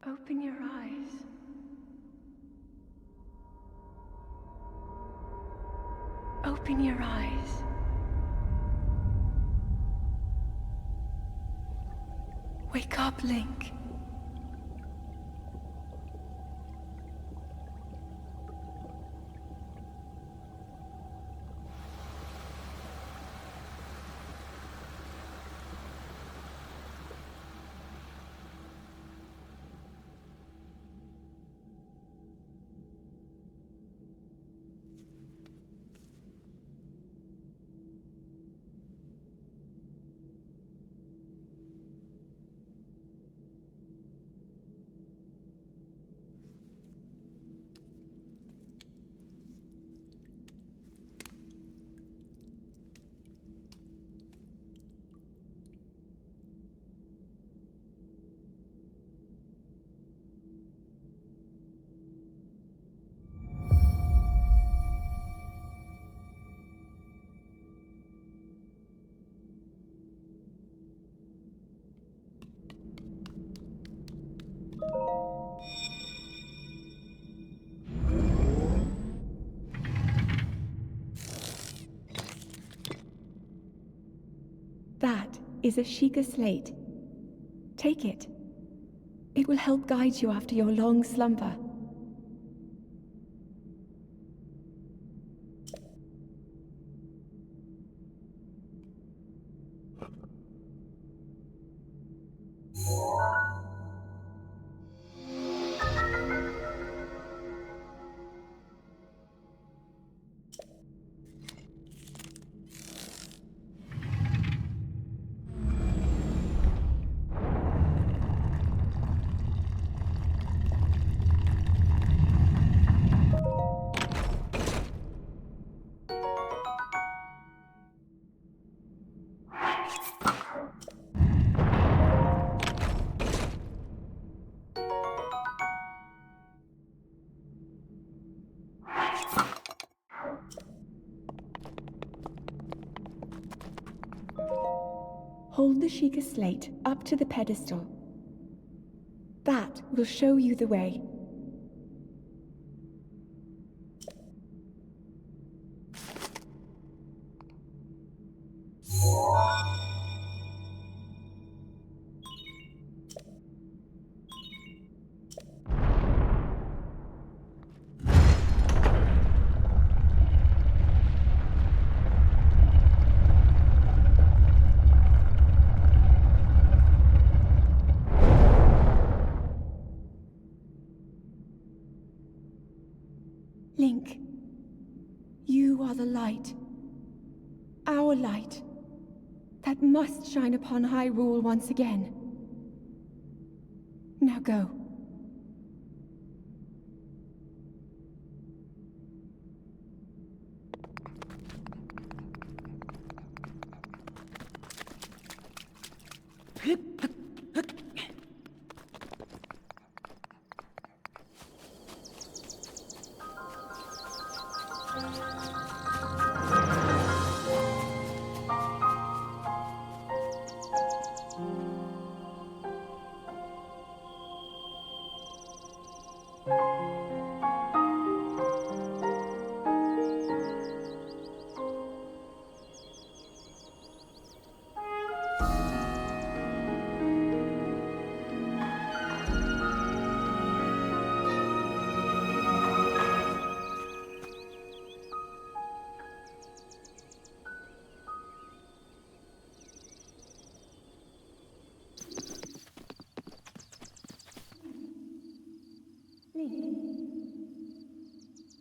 Open your eyes. Open your eyes. Open your eyes. Wake up, Link. That is a Sheikah slate. Take it. It will help guide you after your long slumber. Hold the Sheikah slate up to the pedestal. That will show you the way. Link, you are the light. Our light. That must shine upon Hyrule once again. Now go.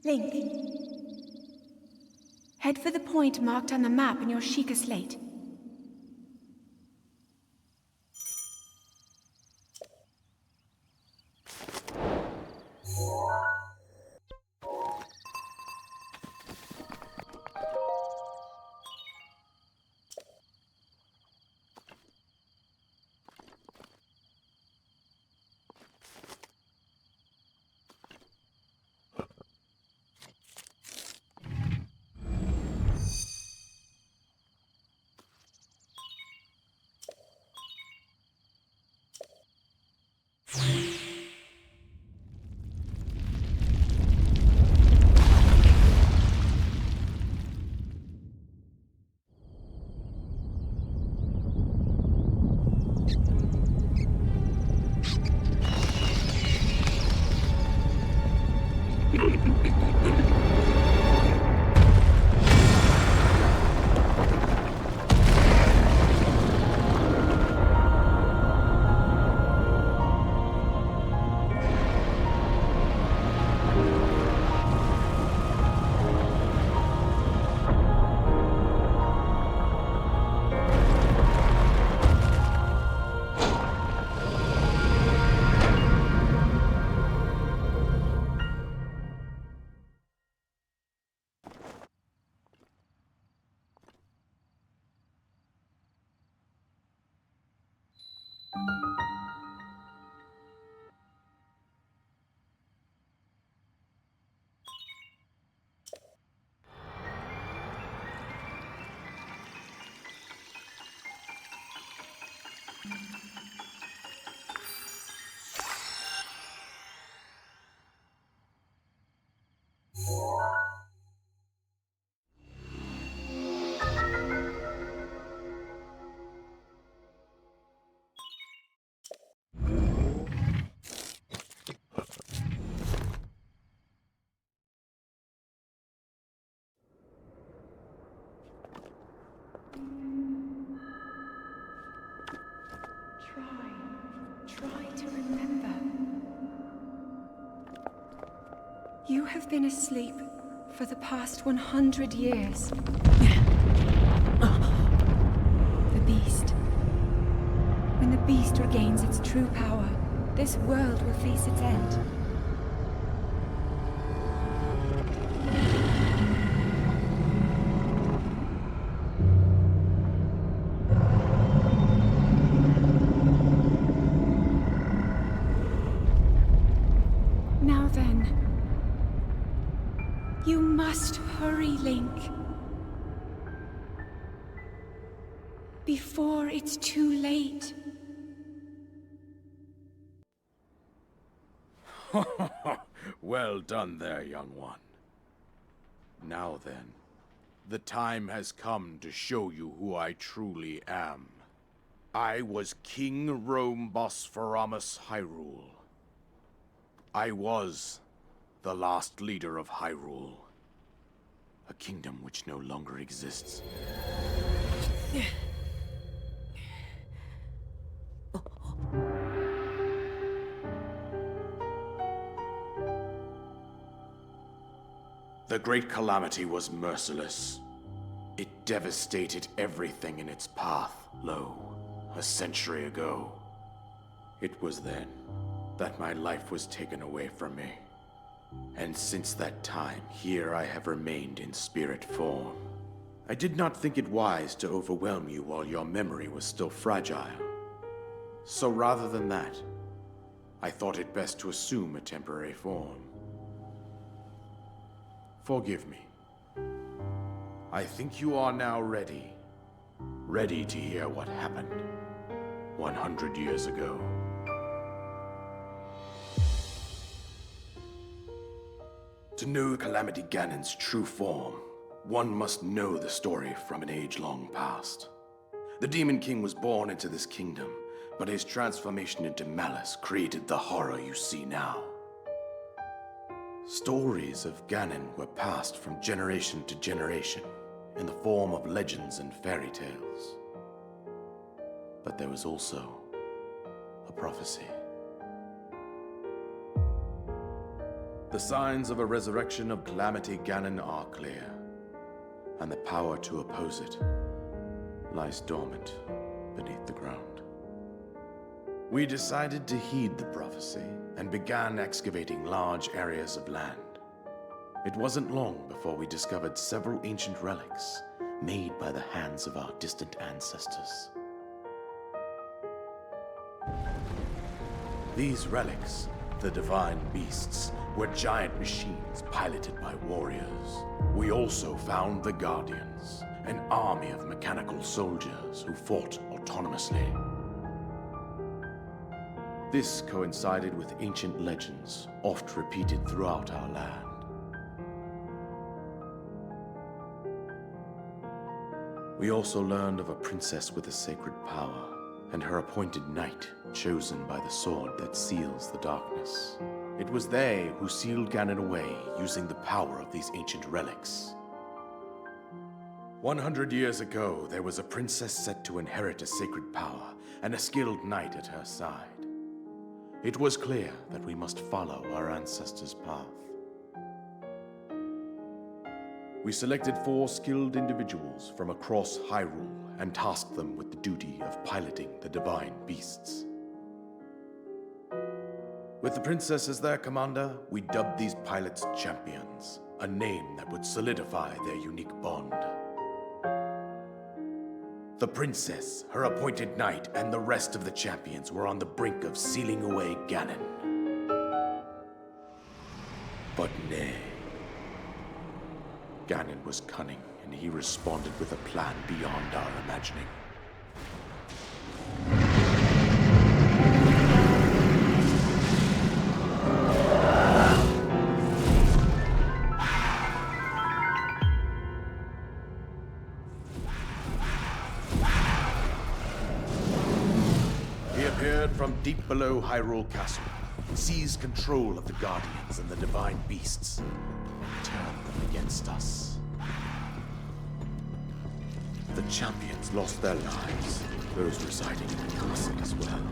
Link. Head for the point marked on the map in your Sheikah slate. Try to remember. You have been asleep for the past 100 years. The beast. When the beast regains its true power, this world will face its end. Now then, you must hurry, Link. Before it's too late. Well done there, young one. Now then, the time has come to show you who I truly am. I was King Rome Bosphoramus Hyrule. I was the last leader of Hyrule, a kingdom which no longer exists. The Great Calamity was merciless. It devastated everything in its path, a century ago. It was then that my life was taken away from me. And since that time, here I have remained in spirit form. I did not think it wise to overwhelm you while your memory was still fragile. So rather than that, I thought it best to assume a temporary form. Forgive me. I think you are now ready. Ready to hear what happened 100 years ago. To know Calamity Ganon's true form, one must know the story from an age-long past. The Demon King was born into this kingdom, but his transformation into malice created the horror you see now. Stories of Ganon were passed from generation to generation in the form of legends and fairy tales. But there was also a prophecy. The signs of a resurrection of Calamity Ganon are clear, and the power to oppose it lies dormant beneath the ground. We decided to heed the prophecy and began excavating large areas of land. It wasn't long before we discovered several ancient relics made by the hands of our distant ancestors. These relics, the divine beasts, were giant machines piloted by warriors. We also found the Guardians, an army of mechanical soldiers who fought autonomously. This coincided with ancient legends, oft repeated throughout our land. We also learned of a princess with a sacred power, and her appointed knight, chosen by the sword that seals the darkness. It was they who sealed Ganon away using the power of these ancient relics. 100 years ago, there was a princess set to inherit a sacred power and a skilled knight at her side. It was clear that we must follow our ancestors' path. We selected 4 skilled individuals from across Hyrule and tasked them with the duty of piloting the divine beasts. With the princess as their commander, we dubbed these pilots champions, a name that would solidify their unique bond. The princess, her appointed knight, and the rest of the champions were on the brink of sealing away Ganon. But nay. Ganon was cunning, and he responded with a plan beyond our imagining. He appeared from deep below Hyrule Castle, seized control of the Guardians and the divine beasts, and turned them against us. The champions lost their lives, those residing in the castle as well.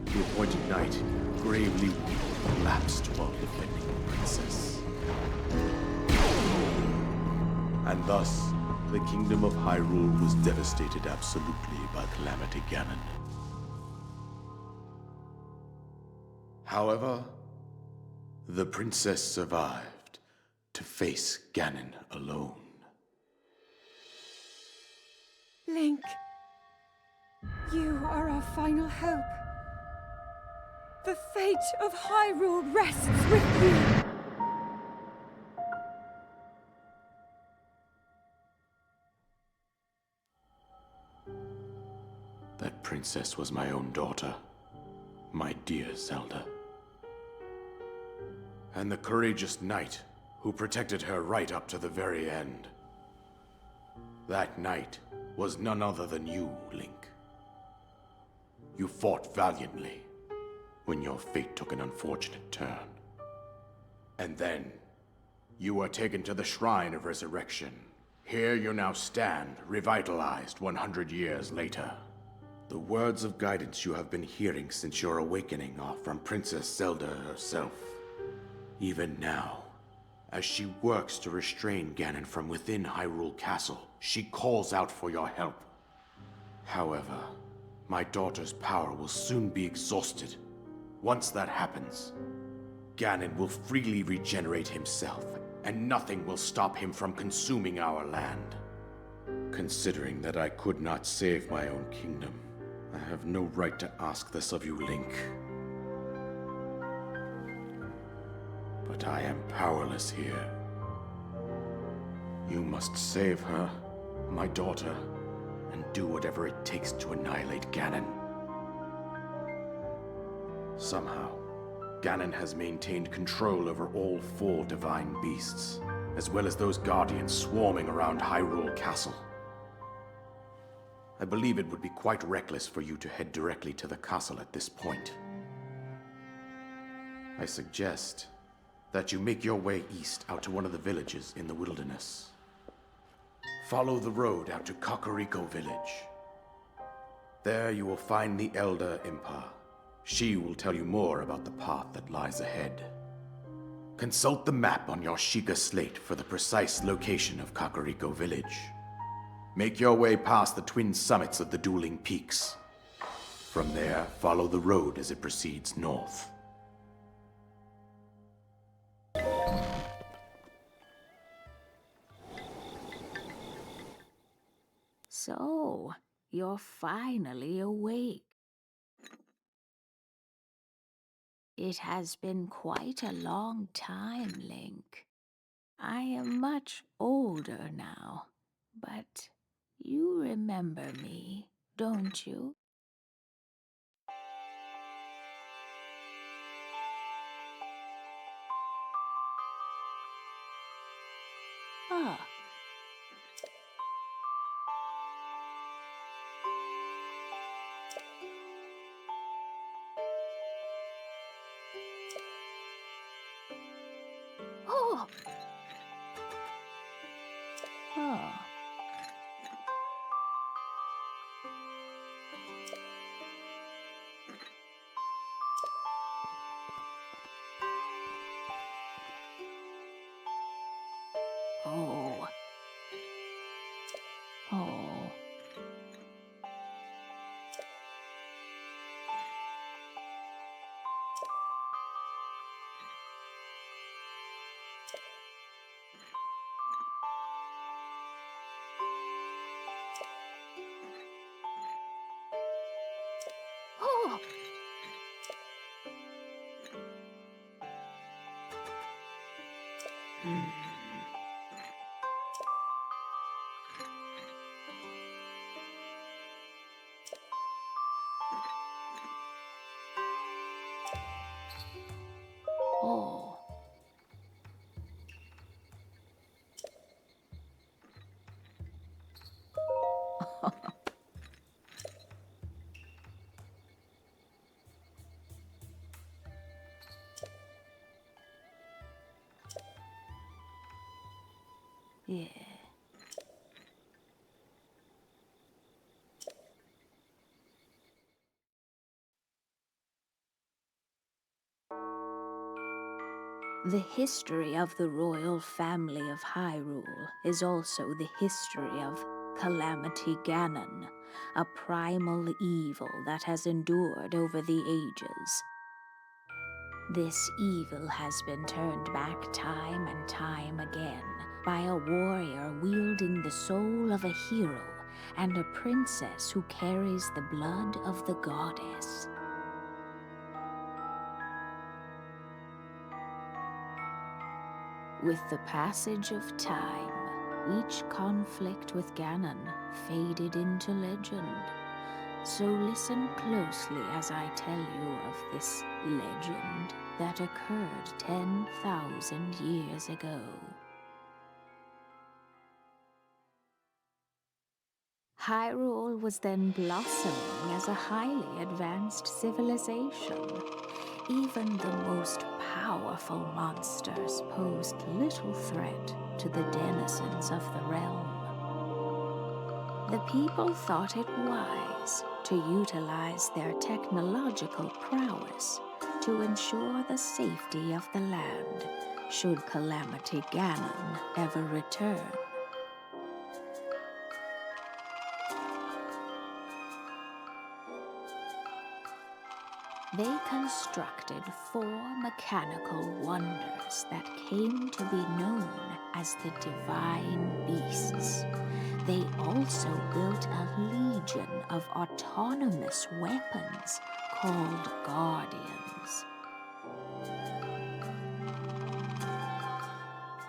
The appointed knight, gravely wounded, collapsed while defending the princess. And thus, the kingdom of Hyrule was devastated absolutely by Calamity Ganon. However, the princess survived to face Ganon alone. Link, you are our final hope. The fate of Hyrule rests with you. That princess was my own daughter, my dear Zelda. And the courageous knight who protected her right up to the very end. That knight was none other than you, Link. You fought valiantly when your fate took an unfortunate turn. And then, you were taken to the Shrine of Resurrection. Here you now stand, revitalized 100 years later. The words of guidance you have been hearing since your awakening are from Princess Zelda herself. Even now, as she works to restrain Ganon from within Hyrule Castle, she calls out for your help. However, my daughter's power will soon be exhausted. Once that happens, Ganon will freely regenerate himself, and nothing will stop him from consuming our land. Considering that I could not save my own kingdom, I have no right to ask this of you, Link. But I am powerless here. You must save her, my daughter, and do whatever it takes to annihilate Ganon. Somehow, Ganon has maintained control over all 4 divine beasts, as well as those guardians swarming around Hyrule Castle. I believe it would be quite reckless for you to head directly to the castle at this point. I suggest that you make your way east out to one of the villages in the wilderness. Follow the road out to Kakariko Village. There you will find the Elder Impa. She will tell you more about the path that lies ahead. Consult the map on your Sheikah slate for the precise location of Kakariko Village. Make your way past the twin summits of the dueling peaks. From there, follow the road as it proceeds north. So, you're finally awake. It has been quite a long time, Link. I am much older now, but you remember me, don't you? Ah. Oh. Oh. Oh. Oh. Oh. Hmm. Oh. Yeah. The history of the royal family of Hyrule is also the history of Calamity Ganon, a primal evil that has endured over the ages. This evil has been turned back time and time again by a warrior wielding the soul of a hero and a princess who carries the blood of the goddess. With the passage of time, each conflict with Ganon faded into legend. So listen closely as I tell you of this legend that occurred 10,000 years ago. Hyrule was then blossoming as a highly advanced civilization. Even the most powerful monsters posed little threat to the denizens of the realm. The people thought it wise to utilize their technological prowess to ensure the safety of the land should Calamity Ganon ever return. They constructed 4 mechanical wonders that came to be known as the Divine Beasts. They also built a legion of autonomous weapons called Guardians.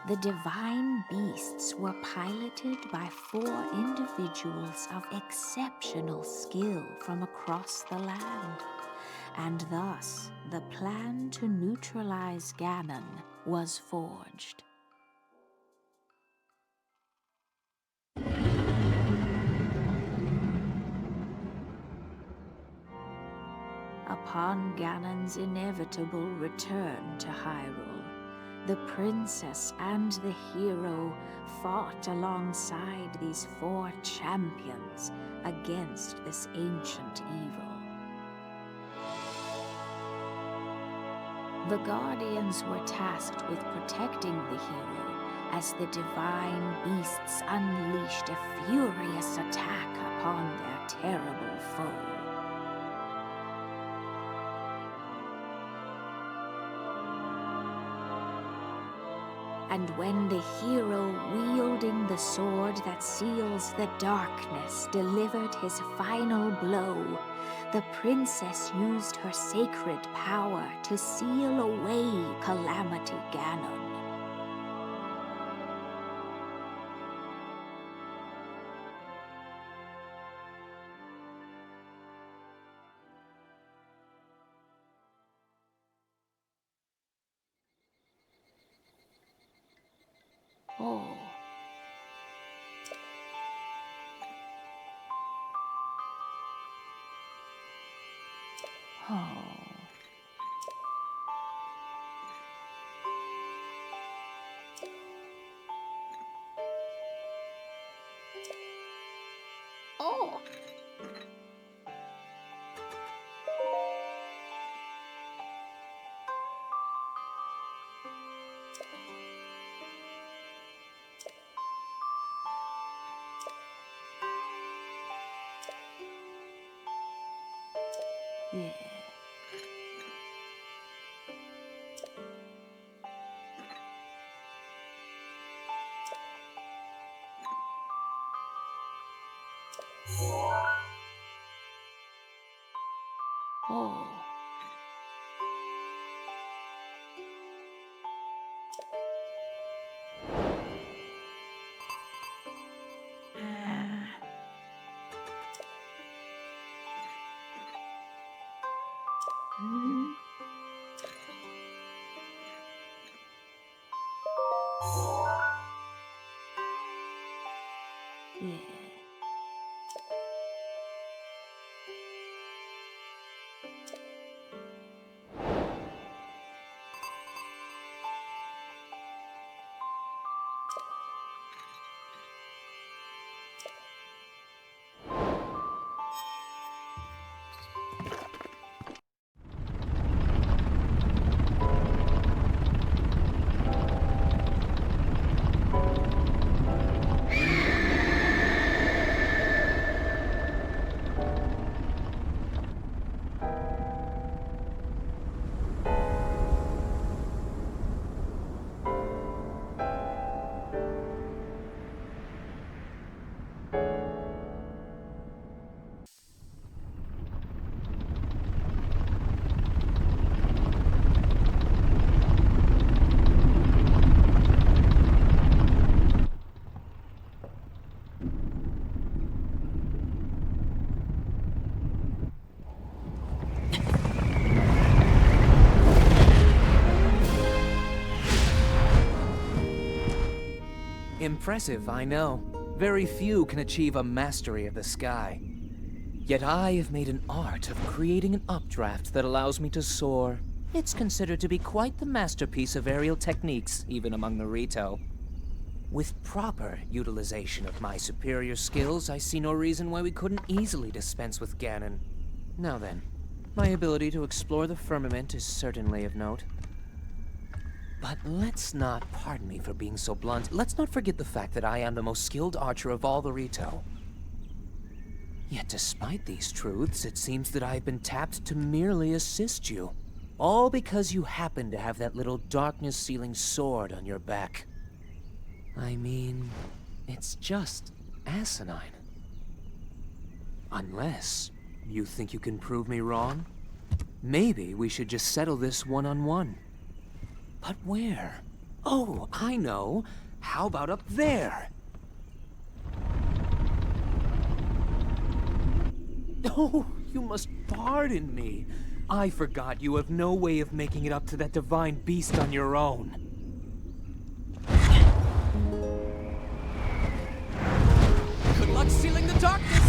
The Divine Beasts were piloted by 4 individuals of exceptional skill from across the land. And thus, the plan to neutralize Ganon was forged. Upon Ganon's inevitable return to Hyrule, the princess and the hero fought alongside these 4 champions against this ancient evil. The Guardians were tasked with protecting the hero as the Divine Beasts unleashed a furious attack upon their terrible foe. And when the hero wielding the sword that seals the darkness delivered his final blow, the princess used her sacred power to seal away Calamity Ganon. Oh. Oh. more. Yeah. Oh. Hmm. Yeah. Impressive, I know. Very few can achieve a mastery of the sky. Yet I have made an art of creating an updraft that allows me to soar. It's considered to be quite the masterpiece of aerial techniques, even among the Rito. With proper utilization of my superior skills, I see no reason why we couldn't easily dispense with Ganon. Now then, my ability to explore the firmament is certainly of note. But let's not, pardon me for being so blunt, let's not forget the fact that I am the most skilled archer of all the Rito. Yet despite these truths, it seems that I've been tapped to merely assist you. All because you happen to have that little darkness-sealing sword on your back. I mean, it's just asinine. Unless you think you can prove me wrong? Maybe we should just settle this one-on-one. But where? Oh, I know. How about up there? Oh, you must pardon me. I forgot you have no way of making it up to that divine beast on your own. Good luck sealing the darkness!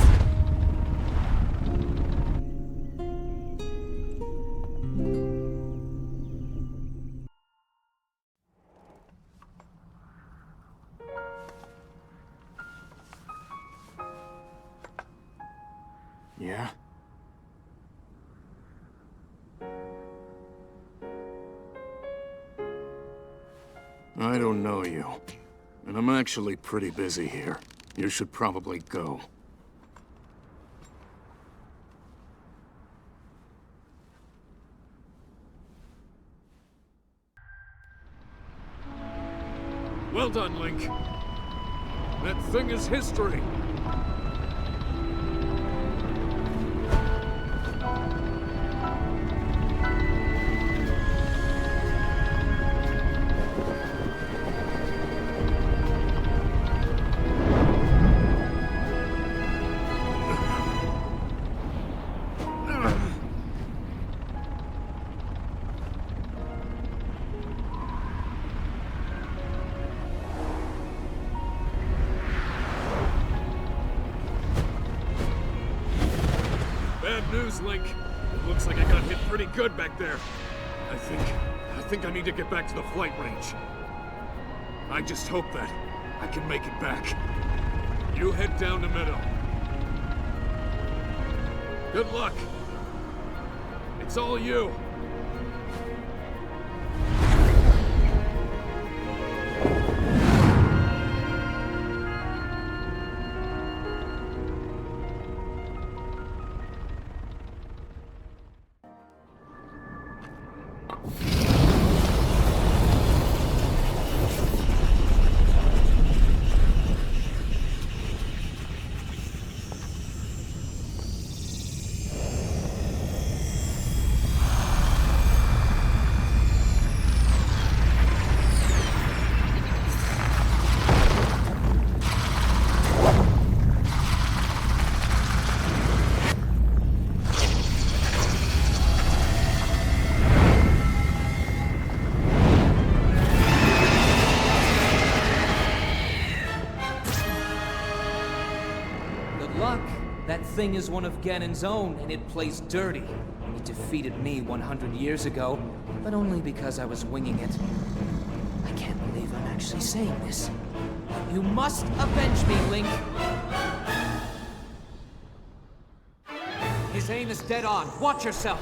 Yeah? I don't know you. And I'm actually pretty busy here. You should probably go. Well done, Link. That thing is history. Bad news, Link. It looks like I got hit pretty good back there. I think I need to get back to the flight range. I just hope that I can make it back. You head down to Meadow. Good luck. It's all you. That thing is one of Ganon's own, and it plays dirty. It defeated me 100 years ago, but only because I was winging it. I can't believe I'm actually saying this. You must avenge me, Link! His aim is dead on. Watch yourself!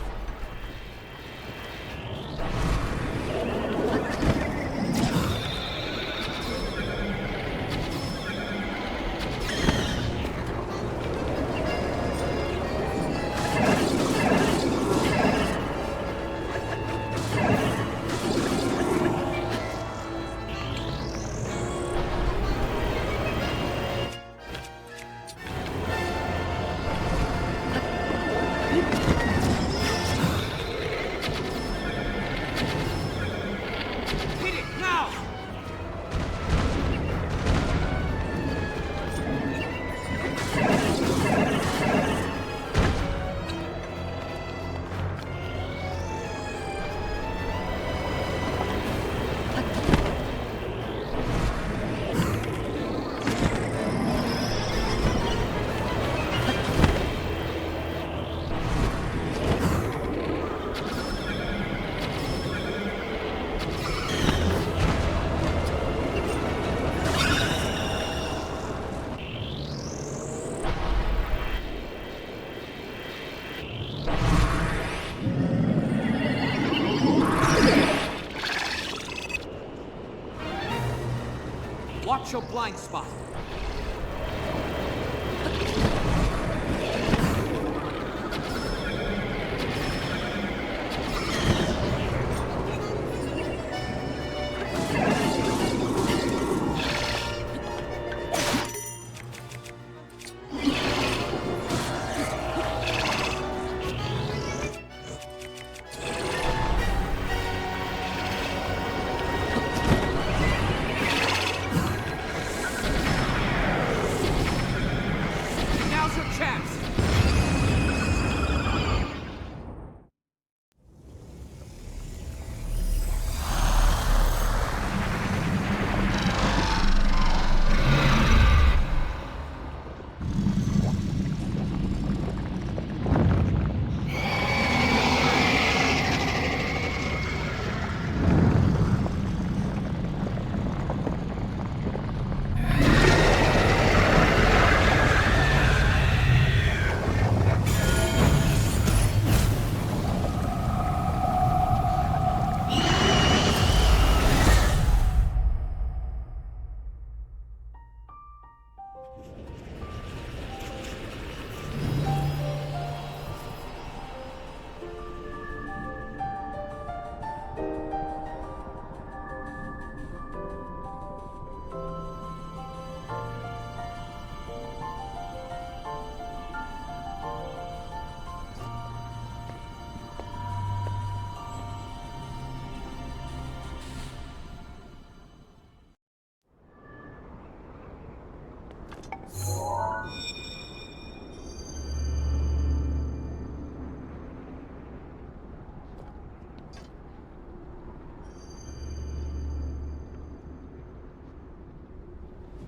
Watch your blind spot.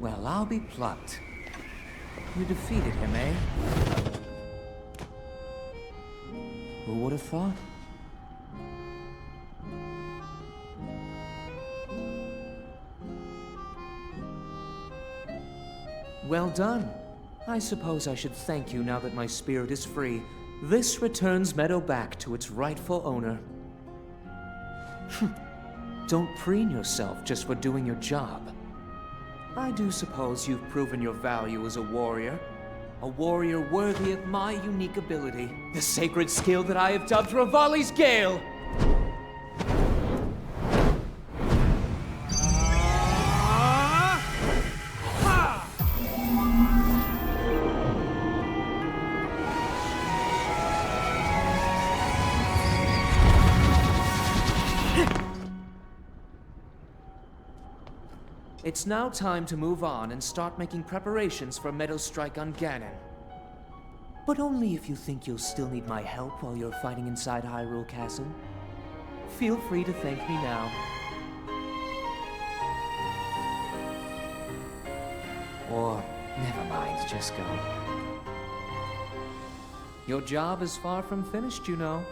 Well, I'll be plucked. You defeated him, eh? Who would have thought? Well done. I suppose I should thank you now that my spirit is free, This returns Meadow back to its rightful owner. Don't preen yourself just for doing your job. I do suppose you've proven your value as a warrior worthy of my unique ability, the sacred skill that I have dubbed Revali's Gale! It's now time to move on and start making preparations for Meadow's strike on Ganon. But only if you think you'll still need my help while you're fighting inside Hyrule Castle. Feel free to thank me now. Or, never mind, just go. Your job is far from finished, you know.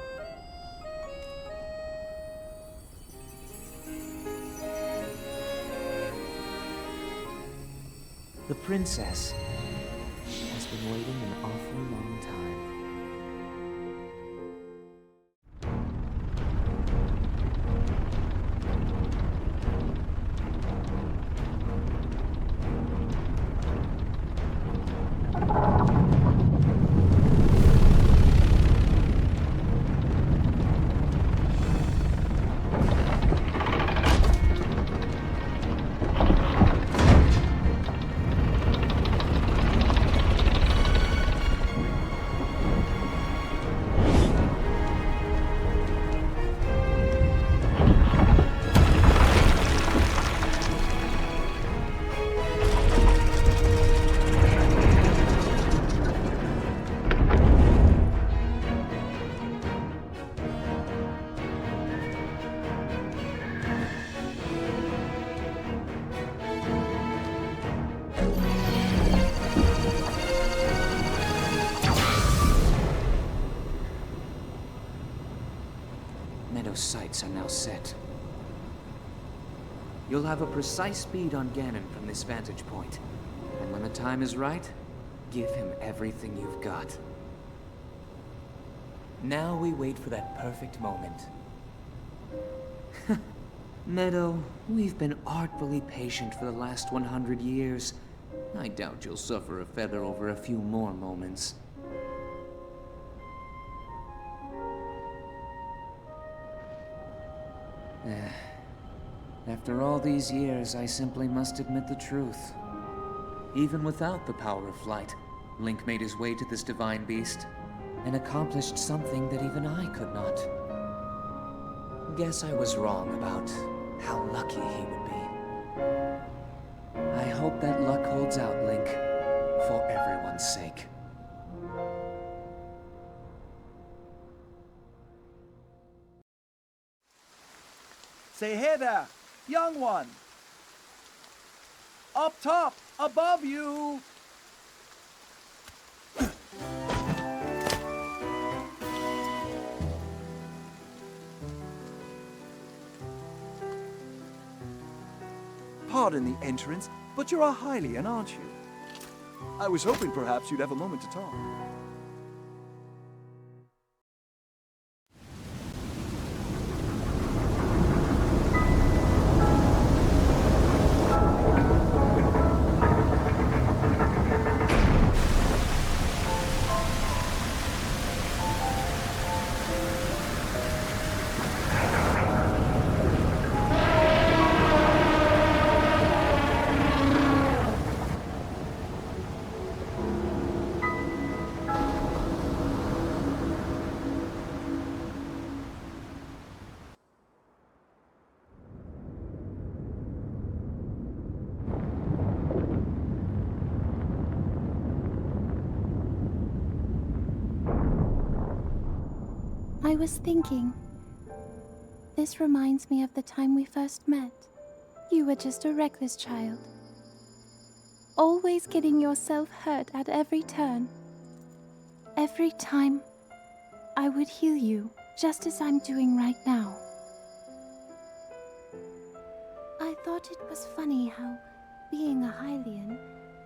The princess has been waiting an awfully long time. Meadow's sights are now set. You'll have a precise speed on Ganon from this vantage point. And when the time is right, give him everything you've got. Now we wait for that perfect moment. Meadow, we've been artfully patient for the last 100 years. I doubt you'll suffer a feather over a few more moments. After all these years, I simply must admit the truth. Even without the power of flight, Link made his way to this divine beast and accomplished something that even I could not. Guess I was wrong about how lucky he would be. I hope that luck holds out, Link, for everyone's sake. Say, hey there, young one. Up top, above you. Pardon the entrance, but you're a Hylian, aren't you? I was hoping perhaps you'd have a moment to talk. I was thinking. This reminds me of the time we first met. You were just a reckless child. Always getting yourself hurt at every turn. Every time, I would heal you, just as I'm doing right now. I thought it was funny how, being a Hylian,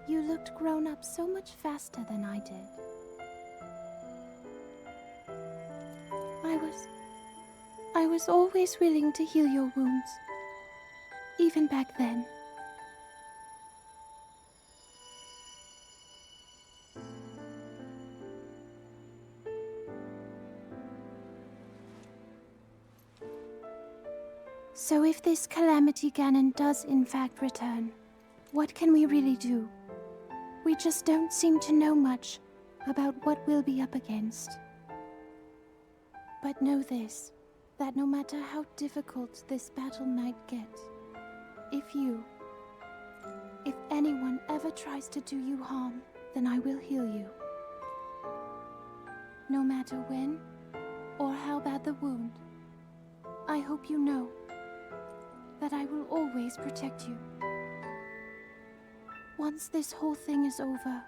you looked grown up so much faster than I did. I was always willing to heal your wounds. Even back then. So if this Calamity Ganon does in fact return, what can we really do? We just don't seem to know much about what we'll be up against. But know this, that no matter how difficult this battle might get, if anyone ever tries to do you harm, then I will heal you. No matter when or how bad the wound, I hope you know that I will always protect you. Once this whole thing is over,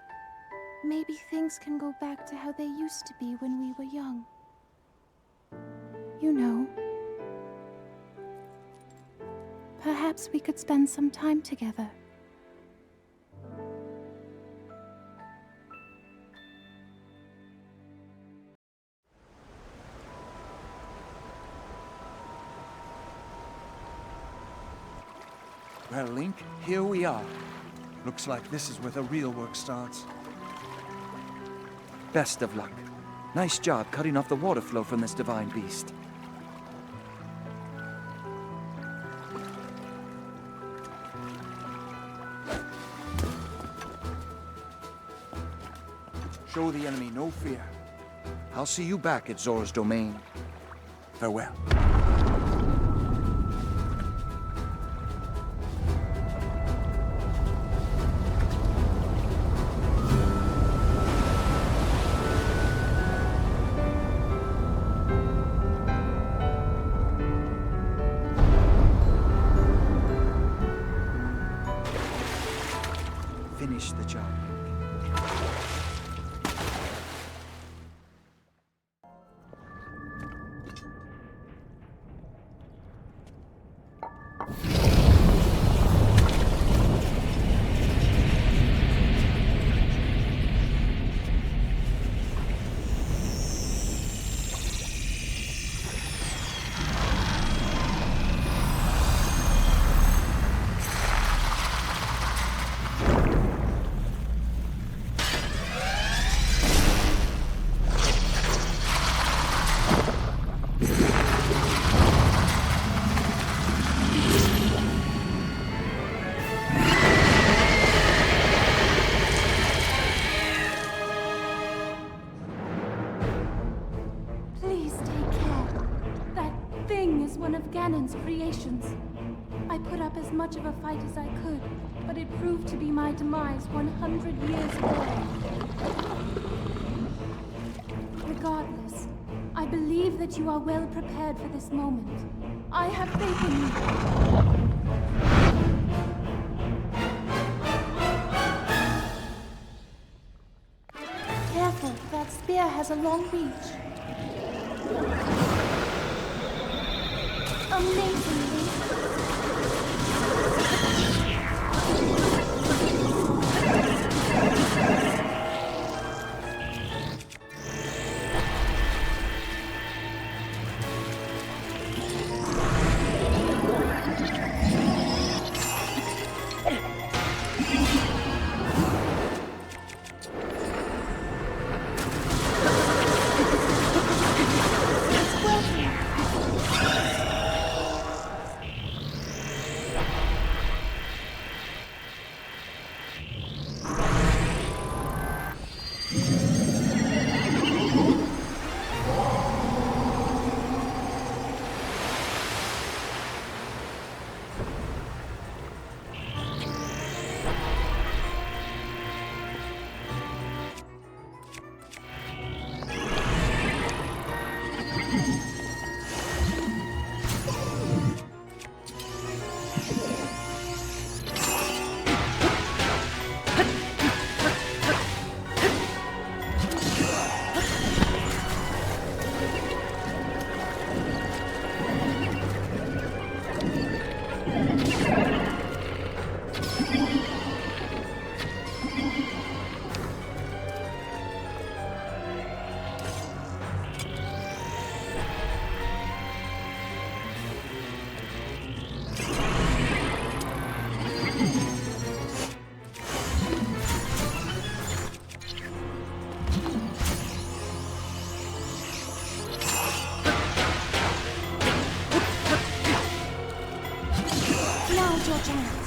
maybe things can go back to how they used to be when we were young. You know, perhaps we could spend some time together. Well, Link, here we are. Looks like this is where the real work starts. Best of luck. Nice job cutting off the water flow from this divine beast. Show the enemy no fear. I'll see you back at Zora's domain. Farewell. Finish the job. Ganon's creations. I put up as much of a fight as I could, but it proved to be my demise 100 years away. Regardless, I believe that you are well prepared for this moment. I have faith in you. Careful, that spear has a long reach. Amazingly. chance.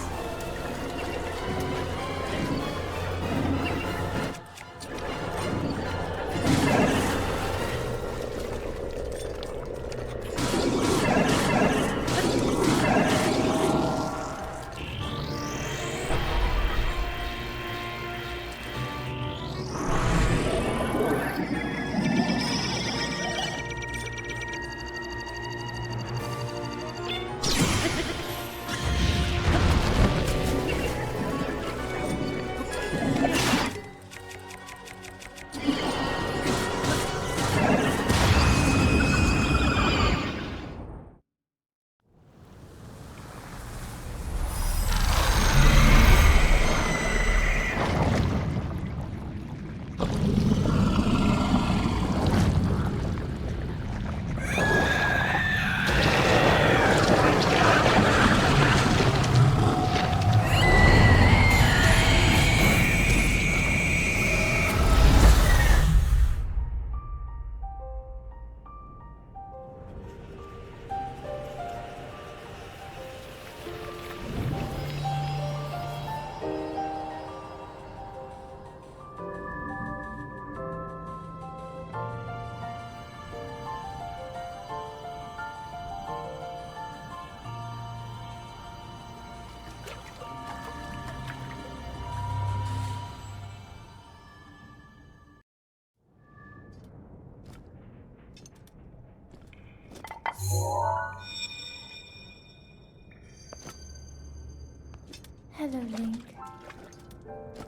Hello, Link.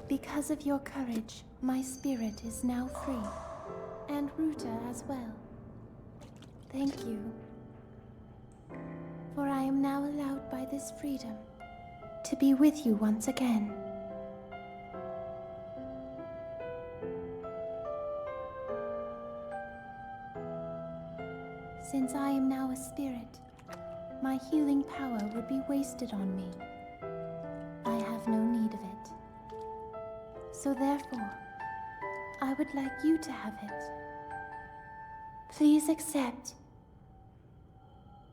Because of your courage, my spirit is now free. And Ruta as well. Thank you. For I am now allowed by this freedom to be with you once again. Since I am now a spirit, my healing power would be wasted on me. I have no need of it. So therefore, I would like you to have it. Please accept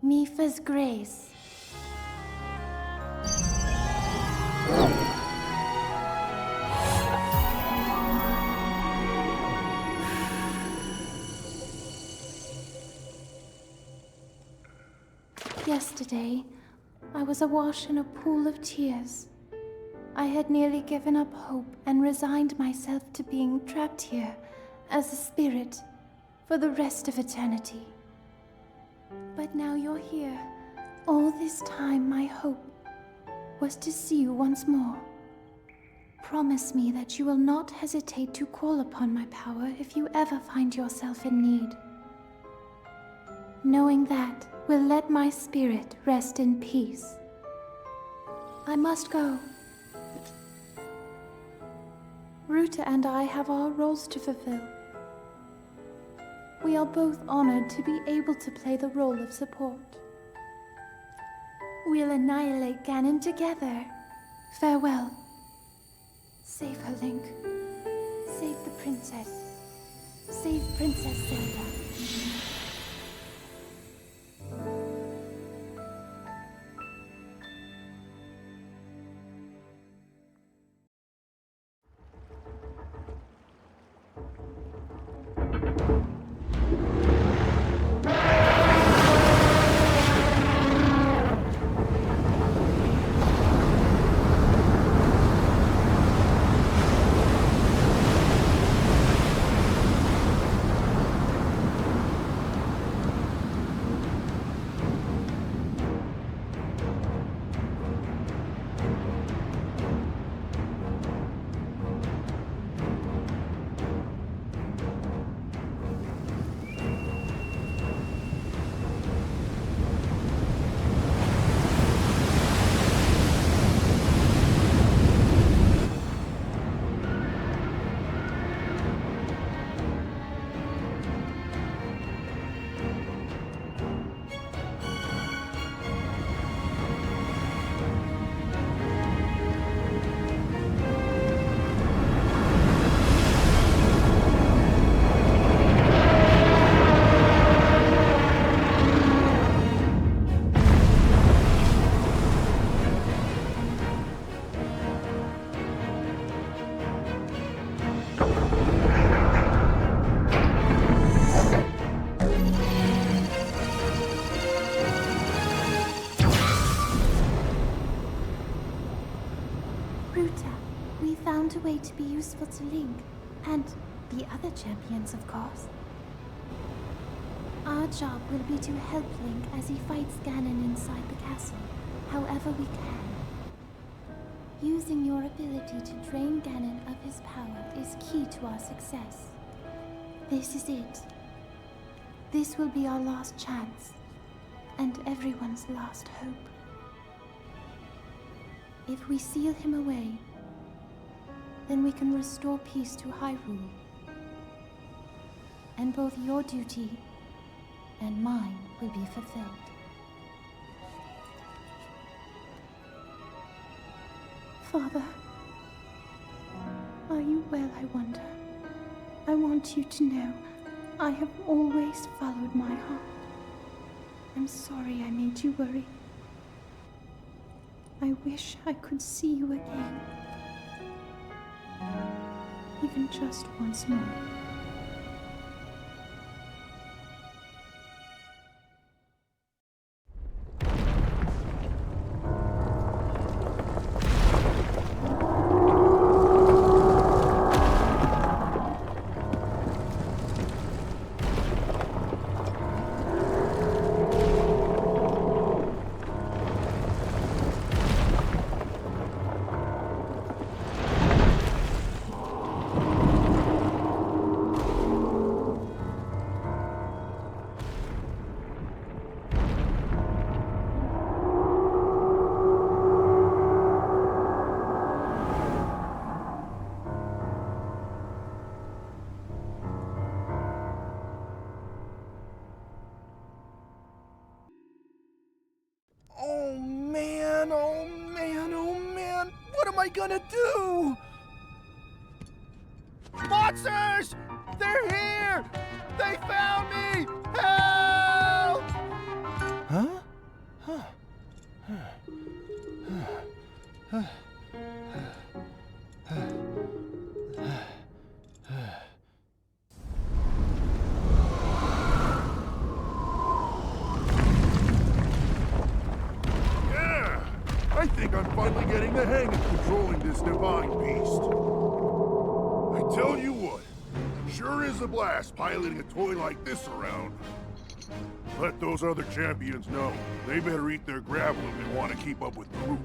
Mifa's grace. Yesterday, I was awash in a pool of tears. I had nearly given up hope and resigned myself to being trapped here as a spirit for the rest of eternity. But now you're here. All this time, my hope was to see you once more. Promise me that you will not hesitate to call upon my power if you ever find yourself in need. Knowing that will let my spirit rest in peace. I must go. Ruta and I have our roles to fulfill. We are both honored to be able to play the role of support. We'll annihilate Ganon together. Farewell. Save her, Link. Save the princess. Save Princess Zelda. useful to Link, and the other champions, of course. Our job will be to help Link as he fights Ganon inside the castle, however we can. Using your ability to drain Ganon of his power is key to our success. This is it. This will be our last chance, and everyone's last hope. If we seal him away, then we can restore peace to Hyrule. And both your duty and mine will be fulfilled. Father, are you well, I wonder? I want you to know I have always followed my heart. I'm sorry I made you worry. I wish I could see you again. Even just once more. Oh man, oh man, oh man! What am I gonna do? Monsters! They're here! They found me! Help! Huh? I think I'm finally getting the hang of controlling this divine beast. I tell you what, sure is a blast piloting a toy like this around. Let those other champions know. They better eat their gravel if they want to keep up with the group.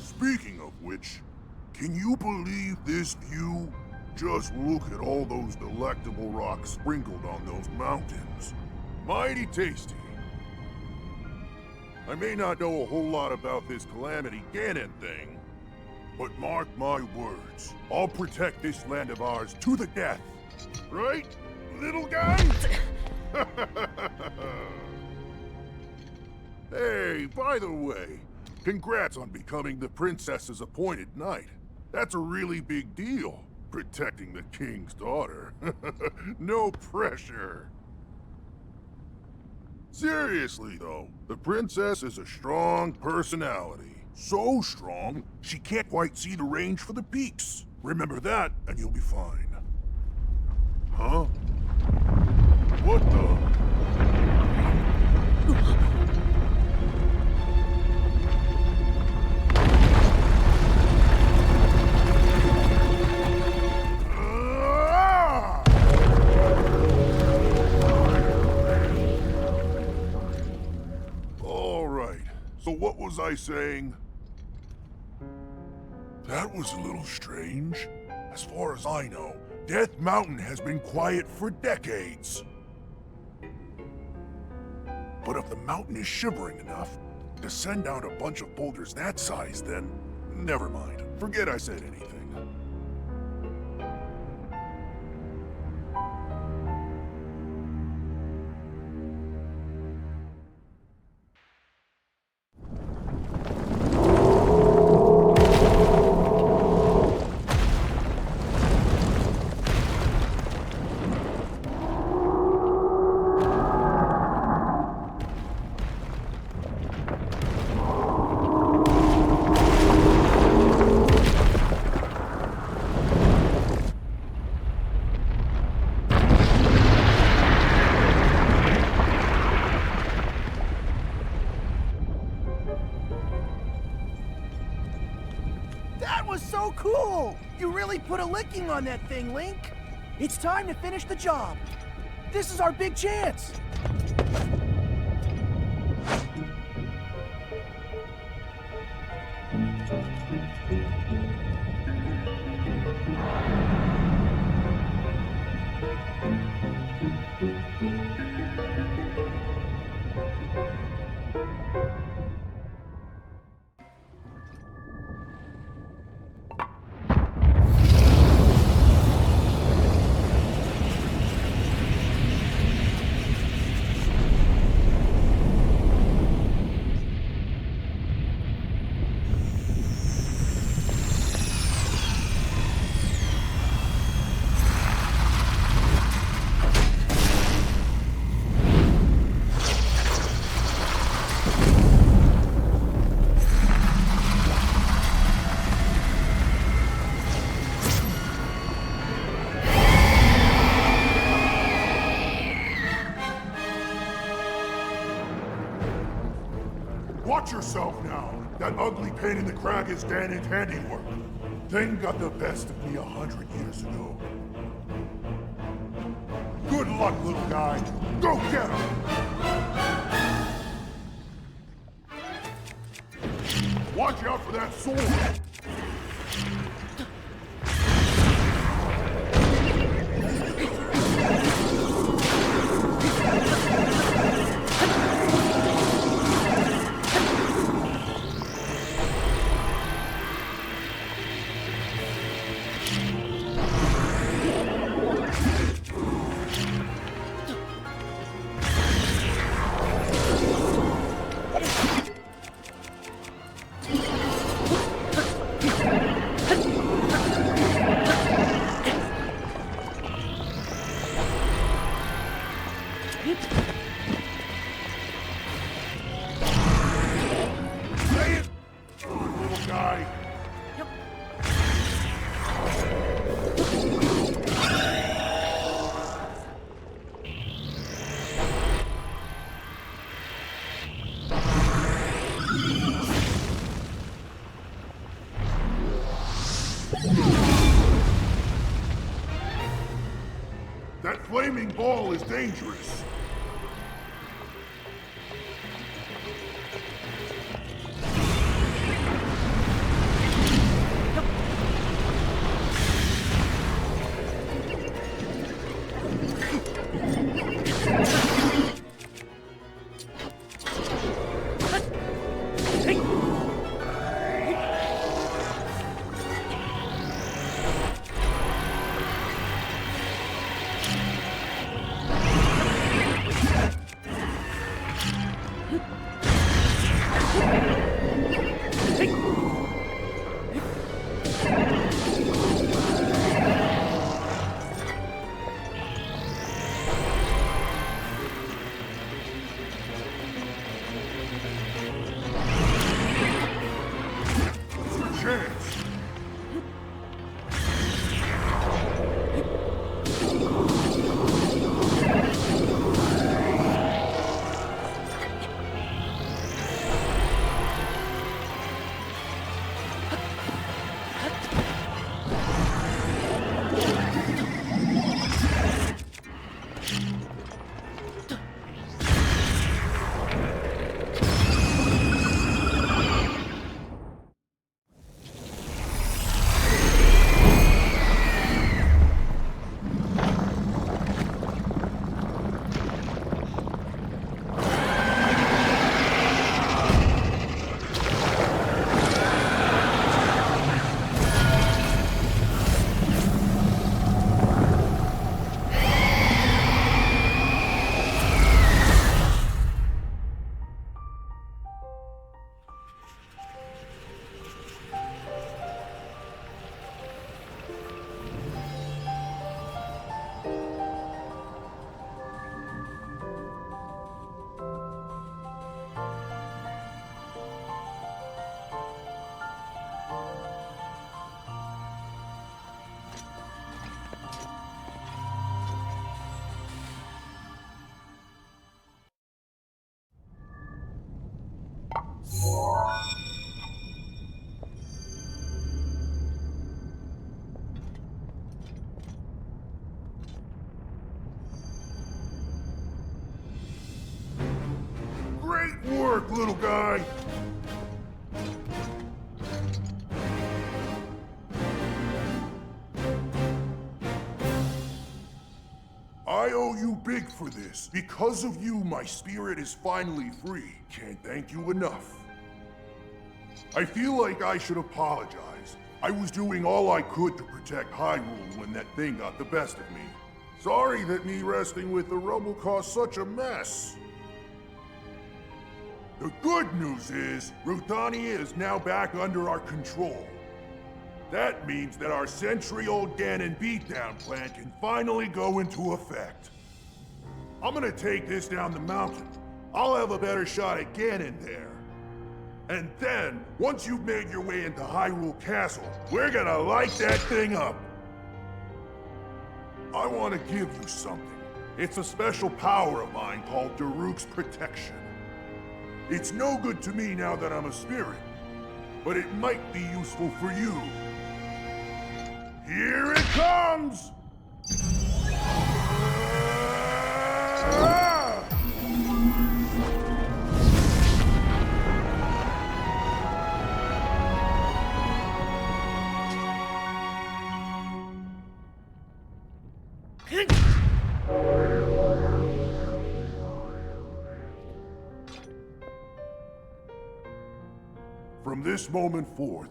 Speaking of which, can you believe this view? Just look at all those delectable rocks sprinkled on those mountains. Mighty tasty. I may not know a whole lot about this Calamity Ganon thing, but mark my words, I'll protect this land of ours to the death. Right, little guy? Hey, by the way, congrats on becoming the princess's appointed knight. That's a really big deal, protecting the king's daughter. No pressure. Seriously, though, the princess is a strong personality. So strong, she can't quite see the range for the peaks. Remember that, and you'll be fine. Huh? What the? So what was I saying? That was a little strange. As far as I know, Death Mountain has been quiet for decades. But if the mountain is shivering enough to send down a bunch of boulders that size, then never mind. Forget I said anything. That was so cool! You really put a licking on that thing, Link. It's time to finish the job. This is our big chance. Watch yourself now. That ugly pain in the crag is Ganon's handiwork. Thing got the best of me 100 years ago. Good luck, little guy. Go get him! Watch out for that sword! That flaming ball is dangerous. work, little guy. I owe you big for this. Because of you, my spirit is finally free. Can't thank you enough. I feel like I should apologize. I was doing all I could to protect Hyrule when that thing got the best of me. Sorry that me resting with the rubble caused such a mess. The good news is, Ruthania is now back under our control. That means that our century-old Ganon beatdown plan can finally go into effect. I'm gonna take this down the mountain. I'll have a better shot at Ganon there. And then, once you've made your way into Hyrule Castle, we're gonna light that thing up. I want to give you something. It's a special power of mine called Daruk's Protection. It's no good to me now that I'm a spirit, but it might be useful for you. Here it comes! From this moment forth,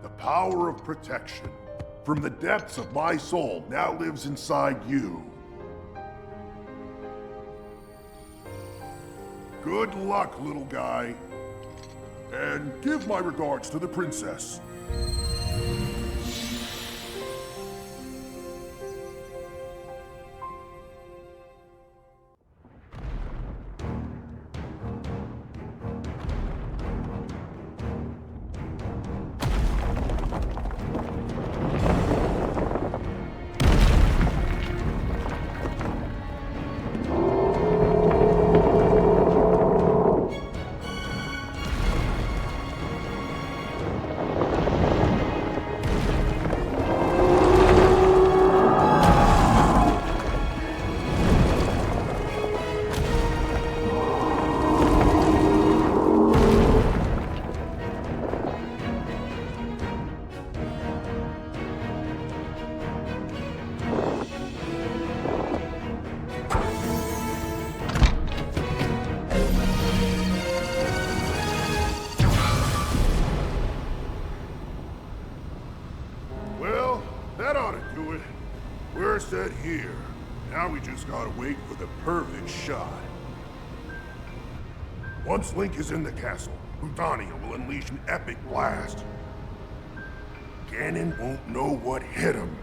the power of protection from the depths of my soul now lives inside you. Good luck, little guy. And give my regards to the princess. We're set here. Now we just gotta wait for the perfect shot. Once Link is in the castle, Ruthania will unleash an epic blast. Ganon won't know what hit him.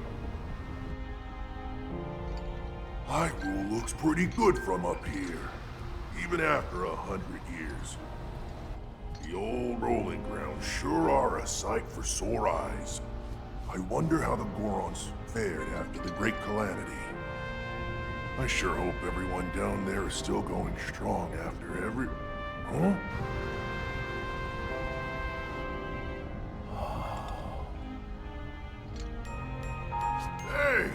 Hyrule looks pretty good from up here, even after 100 years. The old rolling grounds sure are a sight for sore eyes. I wonder how the Gorons fared after the Great Calamity. I sure hope everyone down there is still going strong after every... Huh? Hey,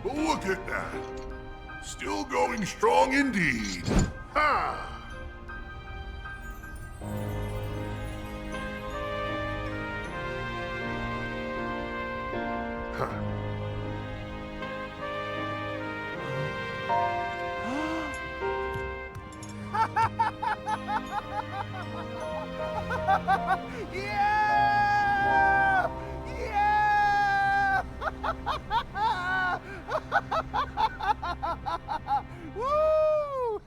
look at that! Still going strong indeed! Ha! Yeah! Yeah! Woo!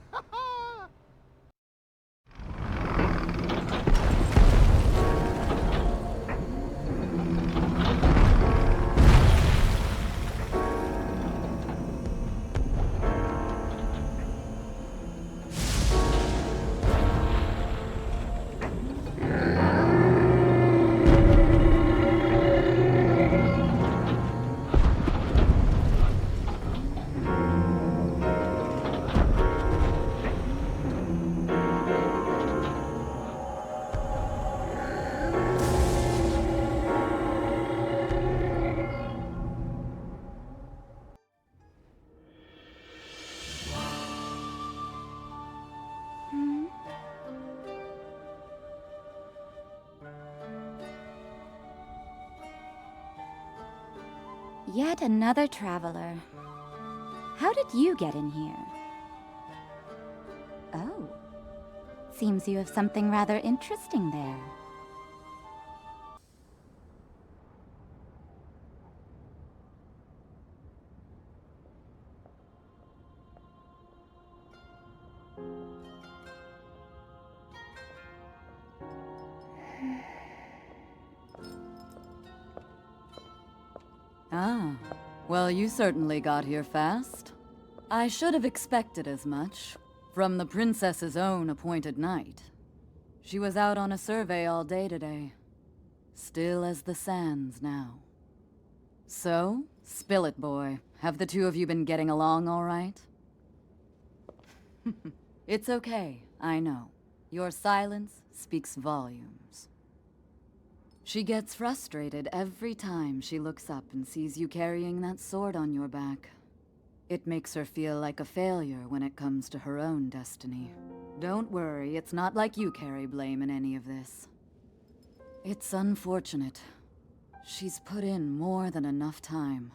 Yet another traveler. How did you get in here? Oh. Seems you have something rather interesting there. Ah, well, you certainly got here fast. I should have expected as much, from the princess's own appointed knight. She was out on a survey all day today. Still as the sands now. So, spill it, boy. Have the two of you been getting along all right? It's okay, I know. Your silence speaks volumes. She gets frustrated every time she looks up and sees you carrying that sword on your back. It makes her feel like a failure when it comes to her own destiny. Don't worry, it's not like you carry blame in any of this. It's unfortunate. She's put in more than enough time.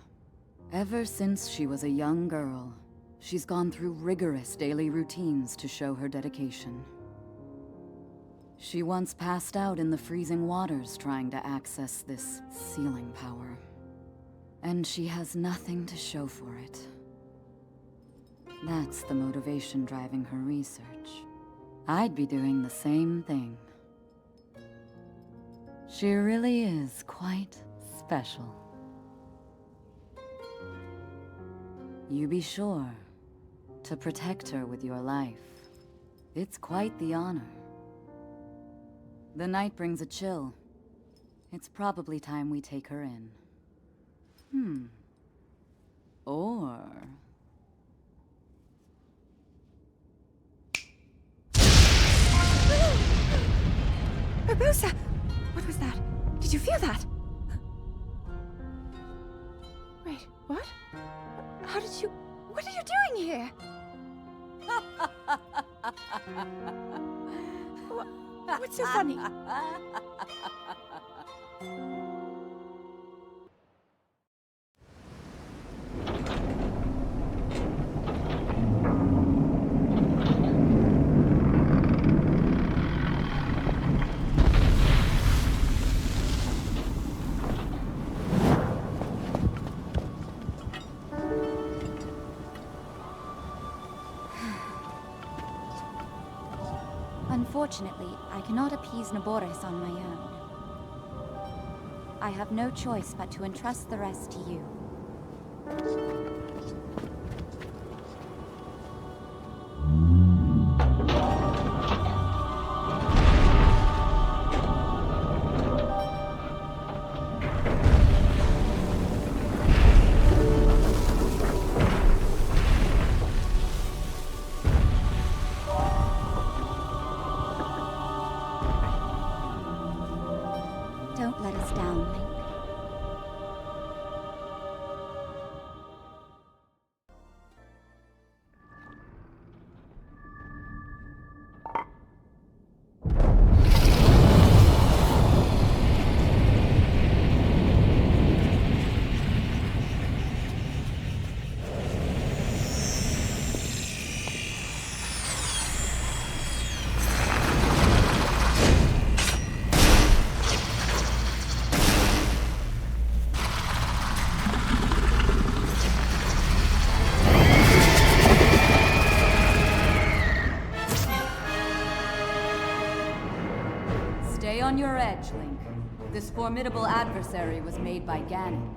Ever since she was a young girl, she's gone through rigorous daily routines to show her dedication. She once passed out in the freezing waters trying to access this sealing power. And she has nothing to show for it. That's the motivation driving her research. I'd be doing the same thing. She really is quite special. You be sure to protect her with your life. It's quite the honor. The night brings a chill. It's probably time we take her in. Or... Urbosa! What was that? Did you feel that? Wait, what? How did you... What are you doing here? What's so funny? Unfortunately, I cannot appease Nabores on my own. I have no choice but to entrust the rest to you. Don't let us down, Link. Stay on your edge, Link. This formidable adversary was made by Ganon,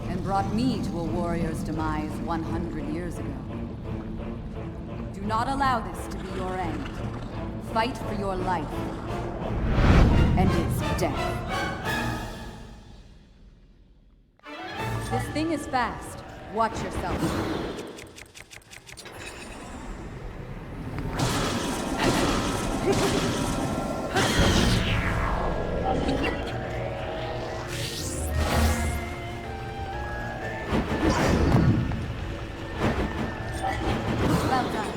and brought me to a warrior's demise 100 years ago. Do not allow this to be your end. Fight for your life. And its death. This thing is fast. Watch yourself. Well done.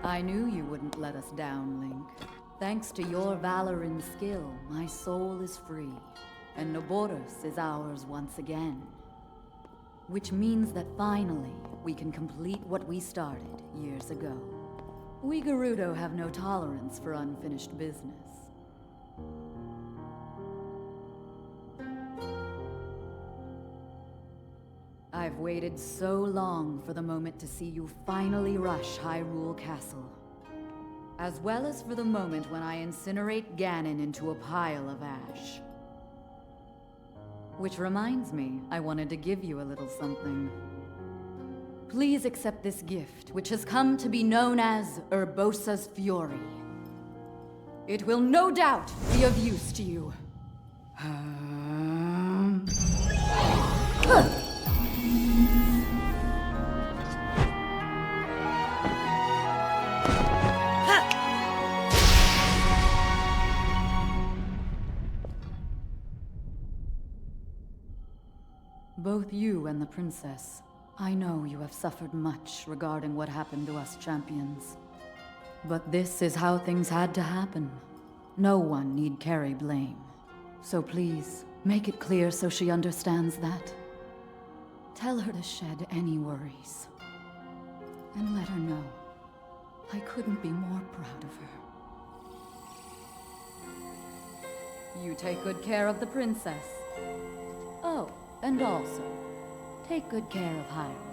I knew you wouldn't let us down, Link. Thanks to your valor and skill, my soul is free, and Naboris is ours once again. Which means that finally, we can complete what we started years ago. We Gerudo have no tolerance for unfinished business. I've waited so long for the moment to see you finally rush Hyrule Castle. As well as for the moment when I incinerate Ganon into a pile of ash. Which reminds me, I wanted to give you a little something. Please accept this gift, which has come to be known as Urbosa's Fury. It will no doubt be of use to you. Both you and the princess, I know you have suffered much regarding what happened to us champions. But this is how things had to happen. No one need carry blame. So please, make it clear so she understands that. Tell her to shed any worries. And let her know I couldn't be more proud of her. You take good care of the princess. Oh, and also, take good care of Hyrule.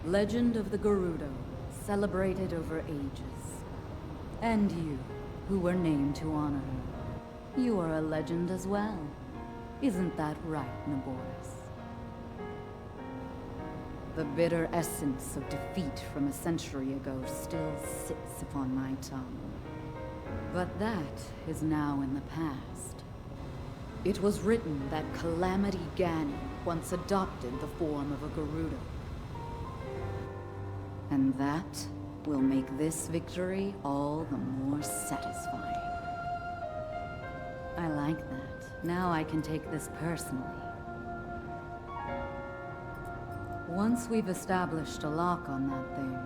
Legend of the Gerudo, celebrated over ages. And you, who were named to honor her. You are a legend as well. Isn't that right, Naboris? The bitter essence of defeat from a century ago still sits upon my tongue. But that is now in the past. It was written that Calamity Ganon once adopted the form of a Gerudo. And that will make this victory all the more satisfying. I like that. Now I can take this personally. Once we've established a lock on that thing,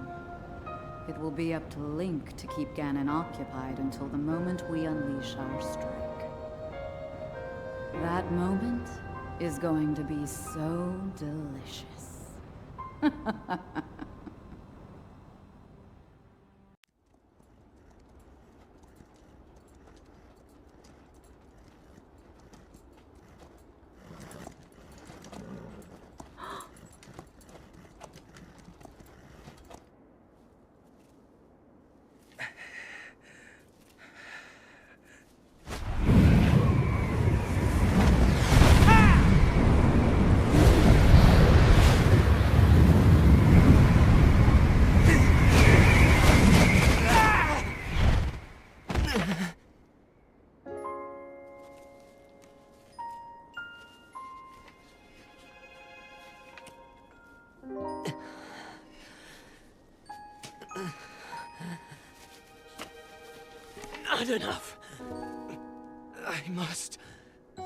it will be up to Link to keep Ganon occupied until the moment we unleash our strike. That moment is going to be so delicious. not enough. I must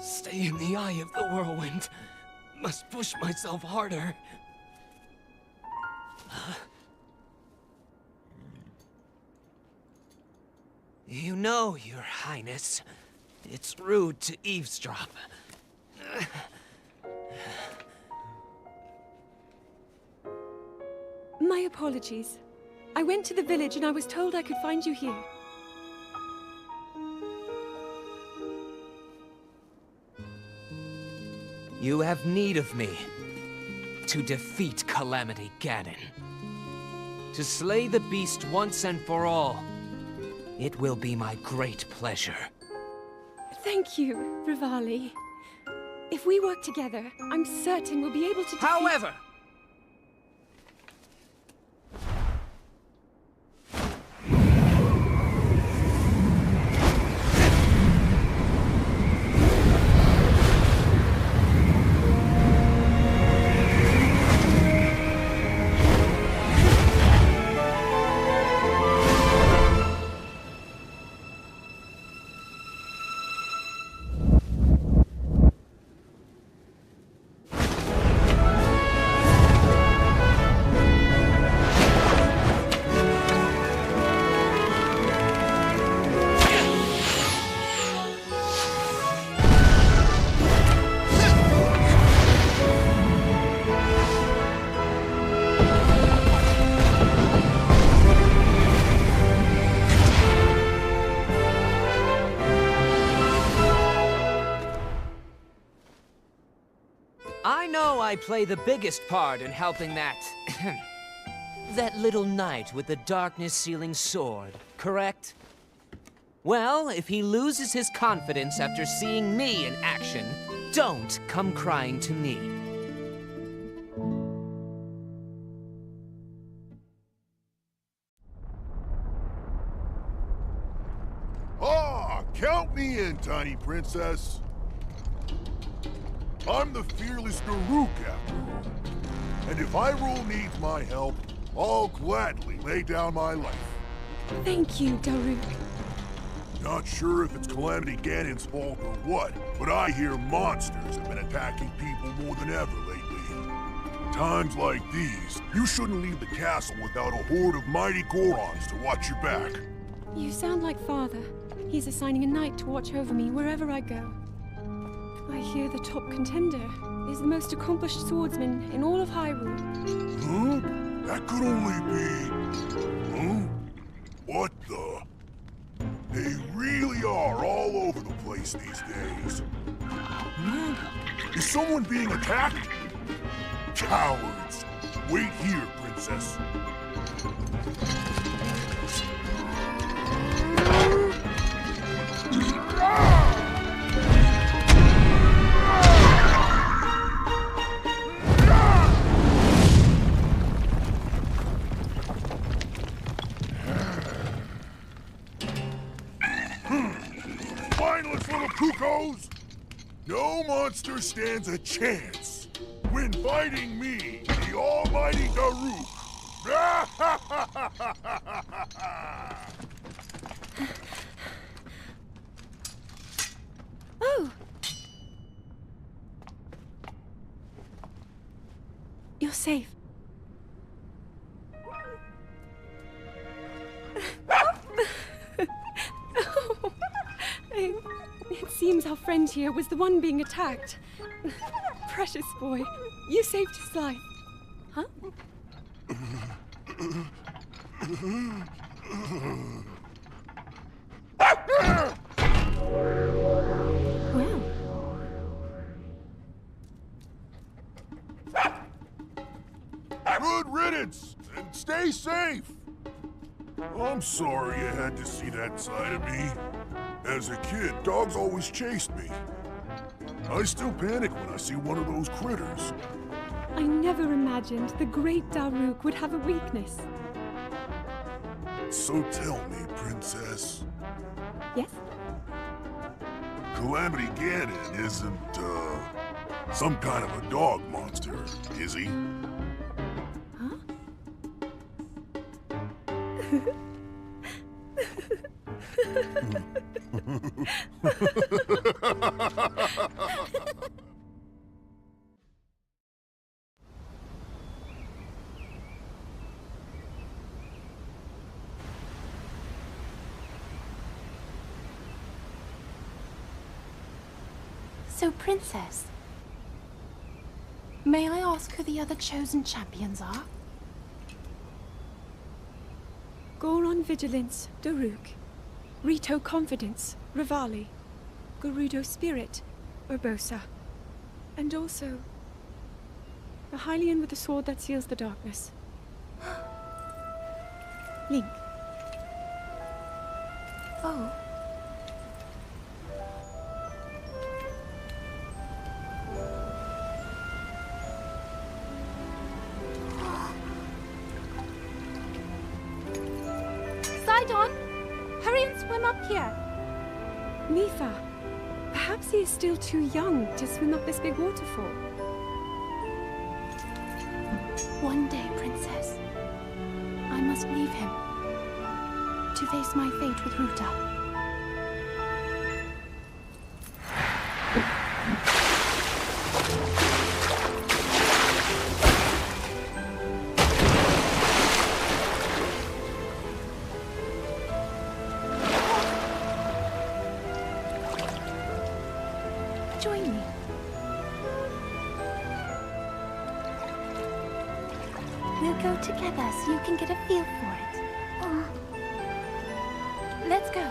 stay in the eye of the whirlwind. Must push myself harder. You know, Your Highness, it's rude to eavesdrop. My apologies. I went to the village and I was told I could find you here. You have need of me to defeat Calamity Ganon. To slay the beast once and for all. It will be my great pleasure. Thank you, Rivali. If we work together, I'm certain we'll be able to defeat— However, I know I play the biggest part in helping that that little knight with the darkness-sealing sword, correct? Well, if he loses his confidence after seeing me in action, don't come crying to me. Ah, count me in, tiny princess. I'm the fearless Daruk, after all. And if Hyrule needs my help, I'll gladly lay down my life. Thank you, Daruk. Not sure if it's Calamity Ganon's fault or what, but I hear monsters have been attacking people more than ever lately. Times like these, you shouldn't leave the castle without a horde of mighty Gorons to watch your back. You sound like Father. He's assigning a knight to watch over me wherever I go. I hear the top contender is the most accomplished swordsman in all of Hyrule. Huh? That could only be... Huh? What the... They really are all over the place these days. Is someone being attacked? Cowards! Wait here, princess. Mindless little cuckoos! No monster stands a chance when fighting me, the almighty Daruk! Oh! You're safe. It seems our friend here was the one being attacked. Precious boy, you saved his life. Huh? Well. Good riddance, and stay safe! I'm sorry you had to see that side of me. As a kid, dogs always chased me. I still panic when I see one of those critters. I never imagined the great Daruk would have a weakness. So tell me, princess. Yes? Calamity Ganon isn't, some kind of a dog monster, is he? Huh? So, Princess, may I ask who the other chosen champions are? Goron Vigilance, Daruk. Rito Confidence, Rivali. Gerudo Spirit, Urbosa. And also, the Hylian with the sword that seals the darkness. Link. Oh. Sidon! Hurry and swim up here! Mipha, perhaps he is still too young to swim up this big waterfall. One day, Princess, I must leave him to face my fate with Ruta. Join me. We'll go together so you can get a feel for it. Let's go.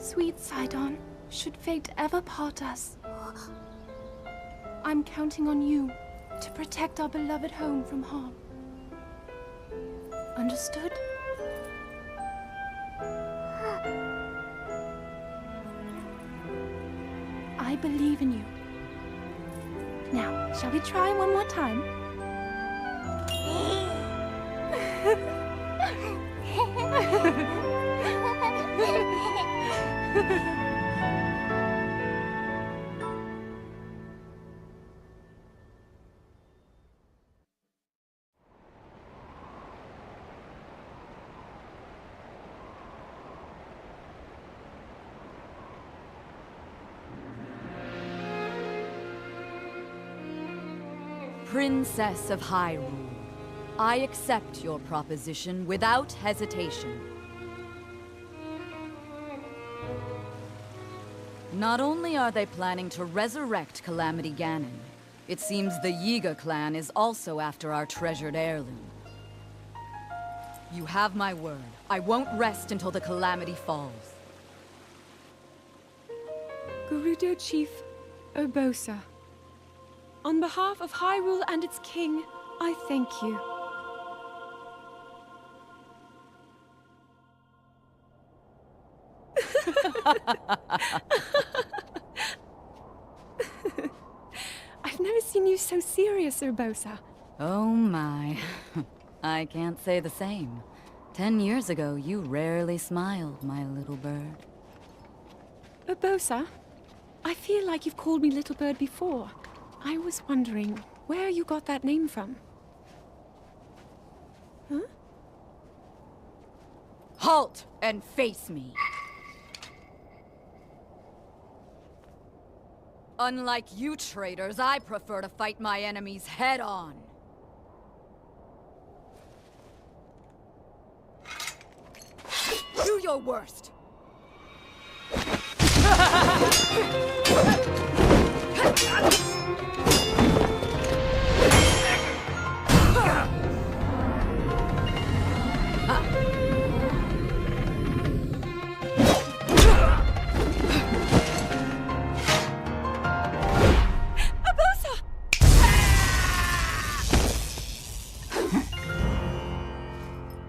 Sweet Sidon, should fate ever part us, I'm counting on you to protect our beloved home from harm. Understood? I believe in you. Now, shall we try one more time? Princess of Hyrule, I accept your proposition without hesitation. Not only are they planning to resurrect Calamity Ganon, it seems the Yiga clan is also after our treasured heirloom. You have my word. I won't rest until the Calamity falls. Gerudo Chief Urbosa. On behalf of Hyrule and its king, I thank you. I've never seen you so serious, Urbosa. Oh my. I can't say the same. 10 years ago, you rarely smiled, my little bird. Urbosa, I feel like you've called me Little Bird before. I was wondering where you got that name from. Huh? Halt and face me. Unlike you traitors, I prefer to fight my enemies head on. Do your worst.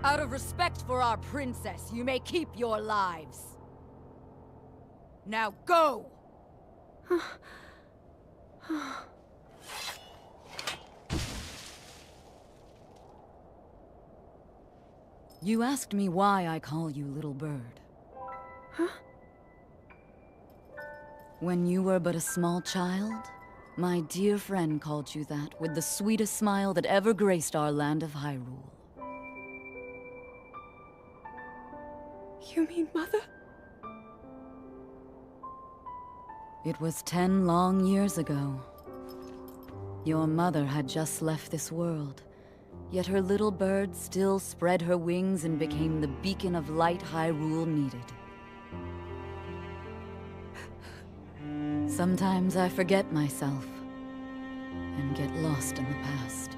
Out of respect for our princess, you may keep your lives. Now go! You asked me why I call you Little Bird. Huh? When you were but a small child, my dear friend called you that with the sweetest smile that ever graced our land of Hyrule. You mean Mother? It was 10 long years ago. Your mother had just left this world, yet her little bird still spread her wings and became the beacon of light Hyrule needed. Sometimes I forget myself and get lost in the past.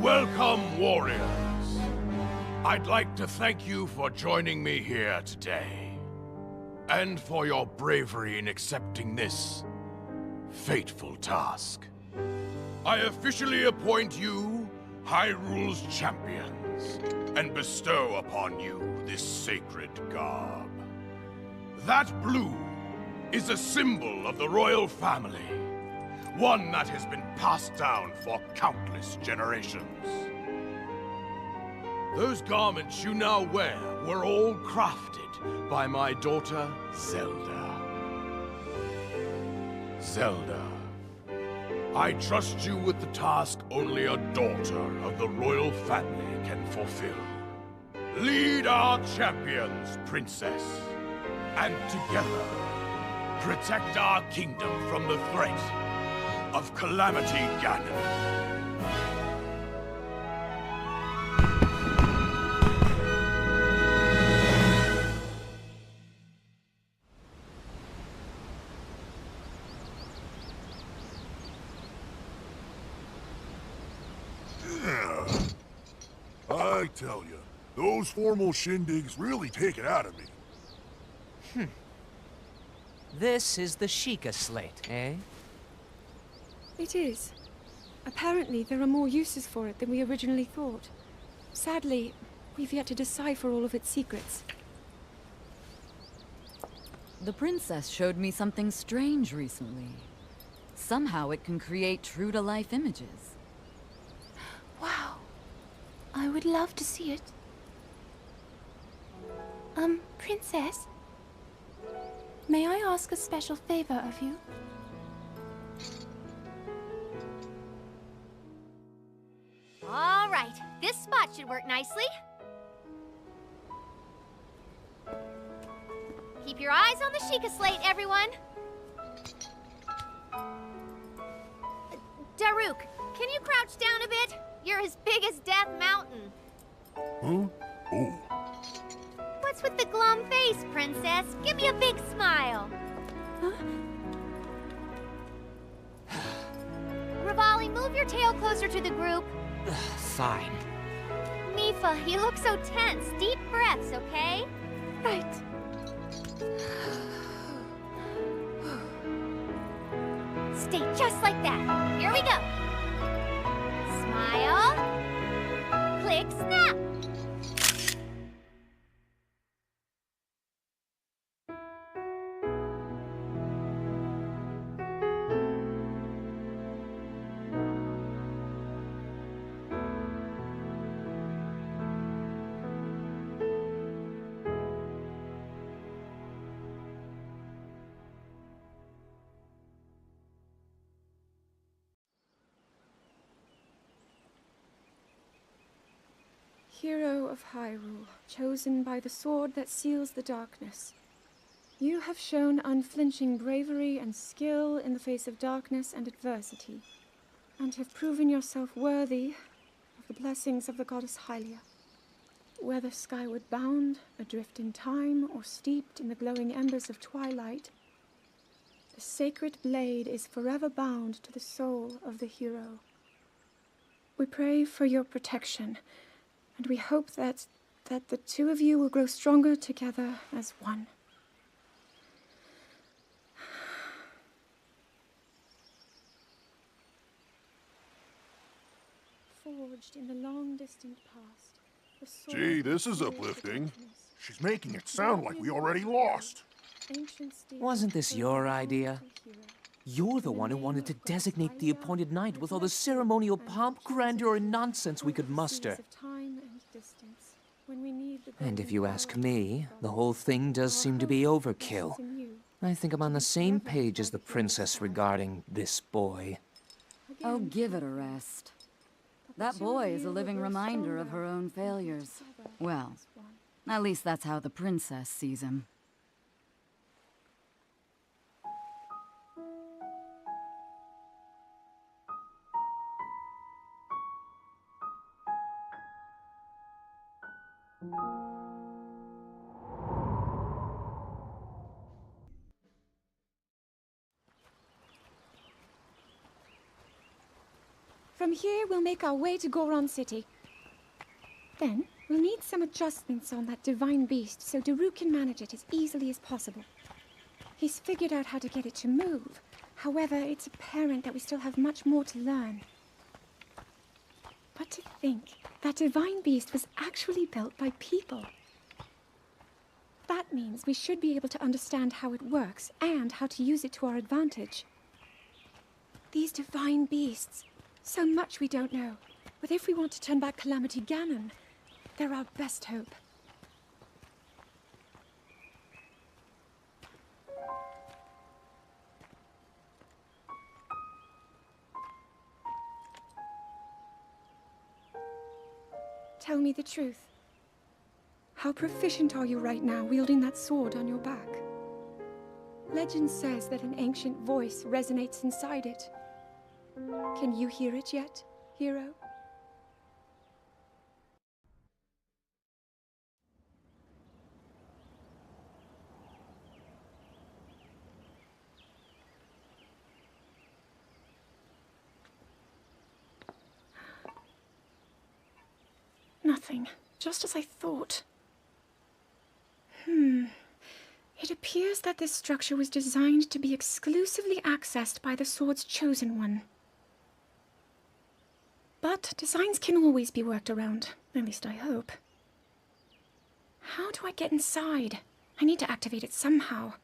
Welcome, warriors. I'd like to thank you for joining me here today, and for your bravery in accepting this fateful task. I officially appoint you Hyrule's champions, and bestow upon you this sacred garb. That blue is a symbol of the royal family, one that has been passed down for countless generations. Those garments you now wear were all crafted by my daughter, Zelda. Zelda, I trust you with the task only a daughter of the royal family can fulfill. Lead our champions, Princess, and together, protect our kingdom from the threat of Calamity Ganon. I tell you, those formal shindigs really take it out of me. This is the Sheikah slate, eh? It is. Apparently, there are more uses for it than we originally thought. Sadly, we've yet to decipher all of its secrets. The princess showed me something strange recently. Somehow it can create true-to-life images. Wow. I would love to see it. Princess? May I ask a special favor of you? All right, this spot should work nicely. Keep your eyes on the Sheikah slate, everyone. Daruk, can you crouch down a bit? You're as big as Death Mountain. Huh? Oh. What's with the glum face, Princess? Give me a big smile. Huh? Rivali, move your tail closer to the group. Fine. Mifa, you look so tense. Deep breaths, okay? Right. Stay just like that. Here we go. Smile. Click, snap. Hero of Hyrule, chosen by the sword that seals the darkness. You have shown unflinching bravery and skill in the face of darkness and adversity, and have proven yourself worthy of the blessings of the goddess Hylia. Whether skyward bound, adrift in time, or steeped in the glowing embers of twilight, the sacred blade is forever bound to the soul of the hero. We pray for your protection, and we hope that the two of you will grow stronger together as one. forged in the long distant past. The sword Gee, this is of the uplifting. darkness. She's making it sound like we already lost. Ancient steel Wasn't this for your the idea? hero. You're the one who wanted to designate the appointed knight with all the ceremonial pomp, grandeur, and nonsense we could muster. Of time and distance, when we need the And if golden you power ask of me, God. the whole thing does Our seem to be hope overkill. rests in you. I think I'm on the same page as the princess regarding this boy. Oh, Again, give it a rest. That boy is a living reminder of her own failures. Well, at least that's how the princess sees him. From here, we'll make our way to Goron City. Then, we'll need some adjustments on that divine beast so Daruk can manage it as easily as possible. He's figured out how to get it to move. However, it's apparent that we still have much more to learn. But to think that divine beast was actually built by people. That means we should be able to understand how it works and how to use it to our advantage. These divine beasts. So much we don't know. But if we want to turn back Calamity Ganon, they're our best hope. Tell me the truth. How proficient are you right now wielding that sword on your back? Legend says that an ancient voice resonates inside it. Can you hear it yet, hero? Nothing. Just as I thought. It appears that this structure was designed to be exclusively accessed by the sword's chosen one. But designs can always be worked around. At least I hope. How do I get inside? I need to activate it somehow.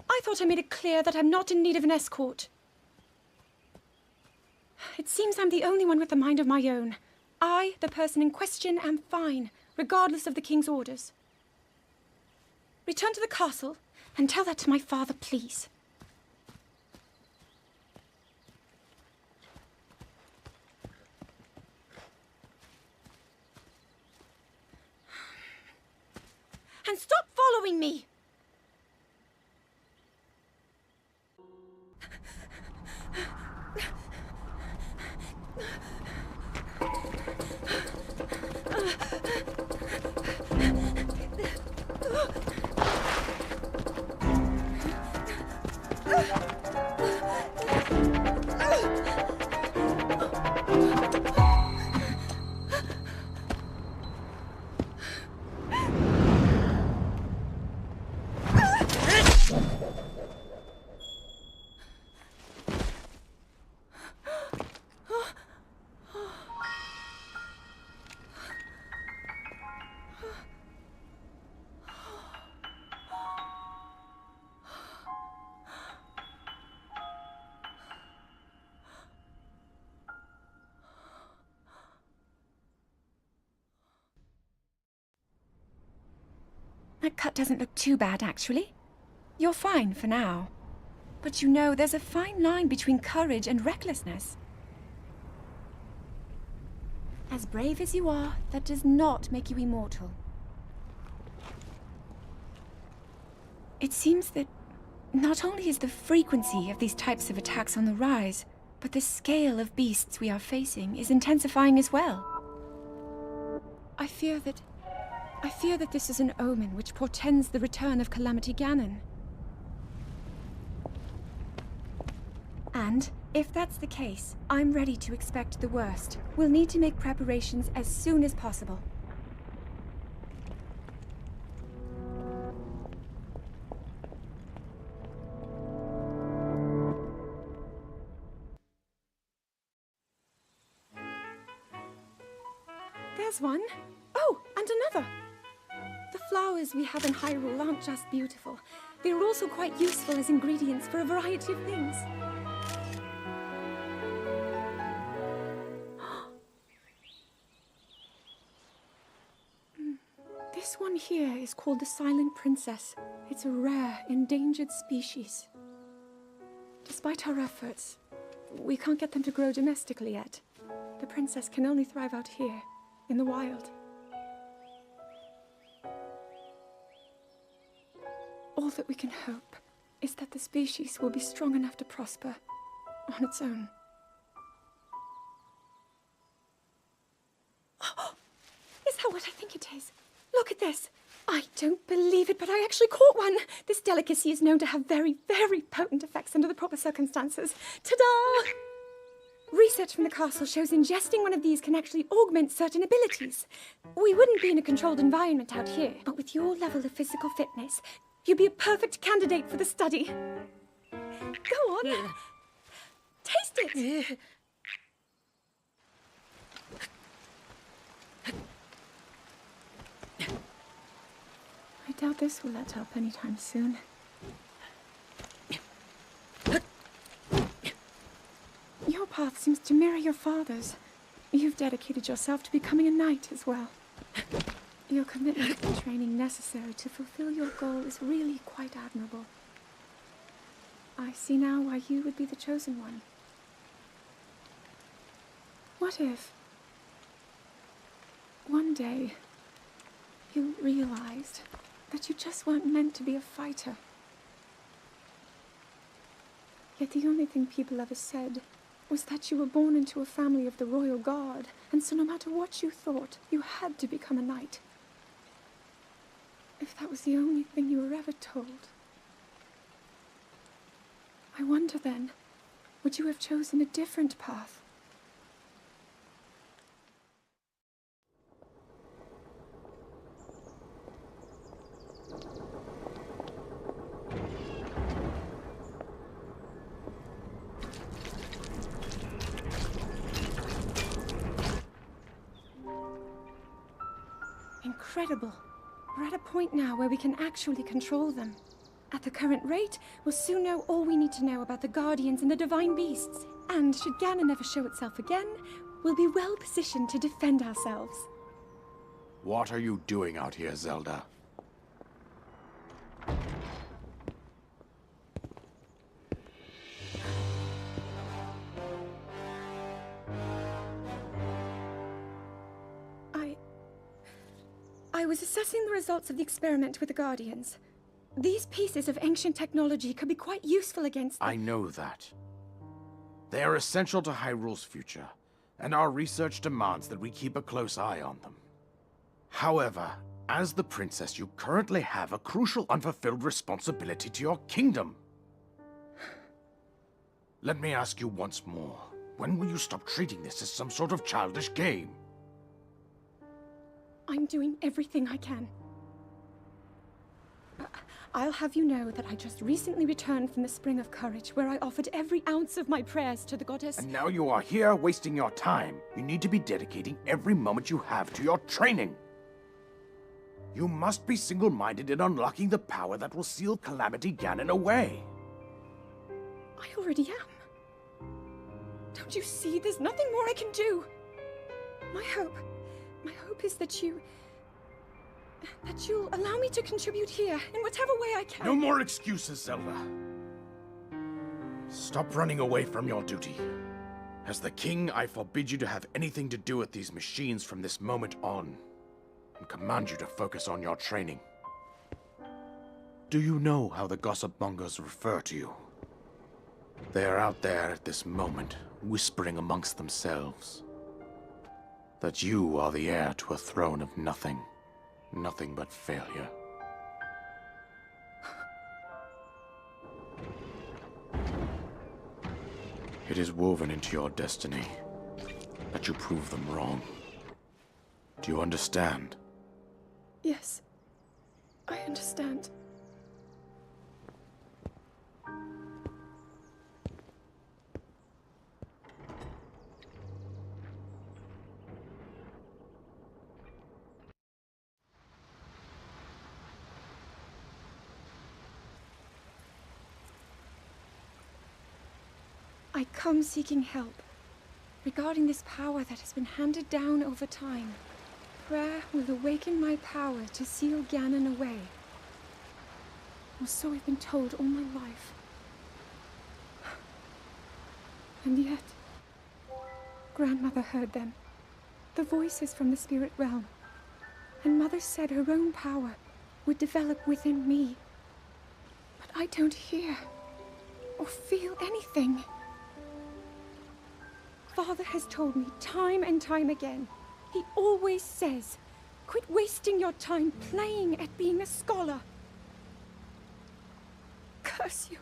I thought I made it clear that I'm not in need of an escort. It seems I'm the only one with a mind of my own. I, the person in question, am fine, regardless of the king's orders. Return to the castle and tell that to my father, please. And stop following me! That cut doesn't look too bad, actually. You're fine for now. But you know, there's a fine line between courage and recklessness. As brave as you are, that does not make you immortal. It seems that not only is the frequency of these types of attacks on the rise, but the scale of beasts we are facing is intensifying as well. I fear that this is an omen which portends the return of Calamity Ganon. And, if that's the case, I'm ready to expect the worst. We'll need to make preparations as soon as possible. There's one. Oh, and another. The flowers we have in Hyrule aren't just beautiful. They're also quite useful as ingredients for a variety of things. This one here is called the Silent Princess. It's a rare, endangered species. Despite our efforts, we can't get them to grow domestically yet. The princess can only thrive out here, in the wild. All that we can hope is that the species will be strong enough to prosper on its own. Is that what I think it is? Look at this. I don't believe it, but I actually caught one. This delicacy is known to have very, very potent effects under the proper circumstances. Ta-da! Research from the castle shows ingesting one of these can actually augment certain abilities. We wouldn't be in a controlled environment out here, but with your level of physical fitness, you'd be a perfect candidate for the study. Go on. Taste it. I doubt this will let up anytime soon. Your path seems to mirror your father's. You've dedicated yourself to becoming a knight as well. Your commitment to the training necessary to fulfill your goal is really quite admirable. I see now why you would be the chosen one. What if one day you realized that you just weren't meant to be a fighter? Yet the only thing people ever said was that you were born into a family of the royal guard, and so no matter what you thought, you had to become a knight. If that was the only thing you were ever told, I wonder then, would you have chosen a different path? Incredible. We're at a point now where we can actually control them. At the current rate, we'll soon know all we need to know about the Guardians and the Divine Beasts. And should Ganon ever show itself again, we'll be well positioned to defend ourselves. What are you doing out here, Zelda? I was assessing the results of the experiment with the Guardians. These pieces of ancient technology could be quite useful against I know that. They are essential to Hyrule's future, and our research demands that we keep a close eye on them. However, as the princess, you currently have a crucial unfulfilled responsibility to your kingdom. Let me ask you once more, when will you stop treating this as some sort of childish game? I'm doing everything I can. I'll have you know that I just recently returned from the Spring of Courage, where I offered every ounce of my prayers to the goddess. And now you are here wasting your time. You need to be dedicating every moment you have to your training. You must be single-minded in unlocking the power that will seal Calamity Ganon away. I already am. Don't you see? There's nothing more I can do. My hope is that you'll allow me to contribute here in whatever way I can. No more excuses, Zelda. Stop running away from your duty. As the king, I forbid you to have anything to do with these machines from this moment on, and command you to focus on your training. Do you know how the gossip mongers refer to you? They are out there at this moment, whispering amongst themselves that you are the heir to a throne of nothing but failure. It is woven into your destiny that you prove them wrong. Do you understand? Yes, I understand. I come seeking help regarding this power that has been handed down over time. Prayer will awaken my power to seal Ganon away. Or so I've been told all my life. And yet, Grandmother heard them. The voices from the spirit realm. And Mother said her own power would develop within me. But I don't hear or feel anything. Father has told me time and time again. He always says, quit wasting your time playing at being a scholar. Curse you.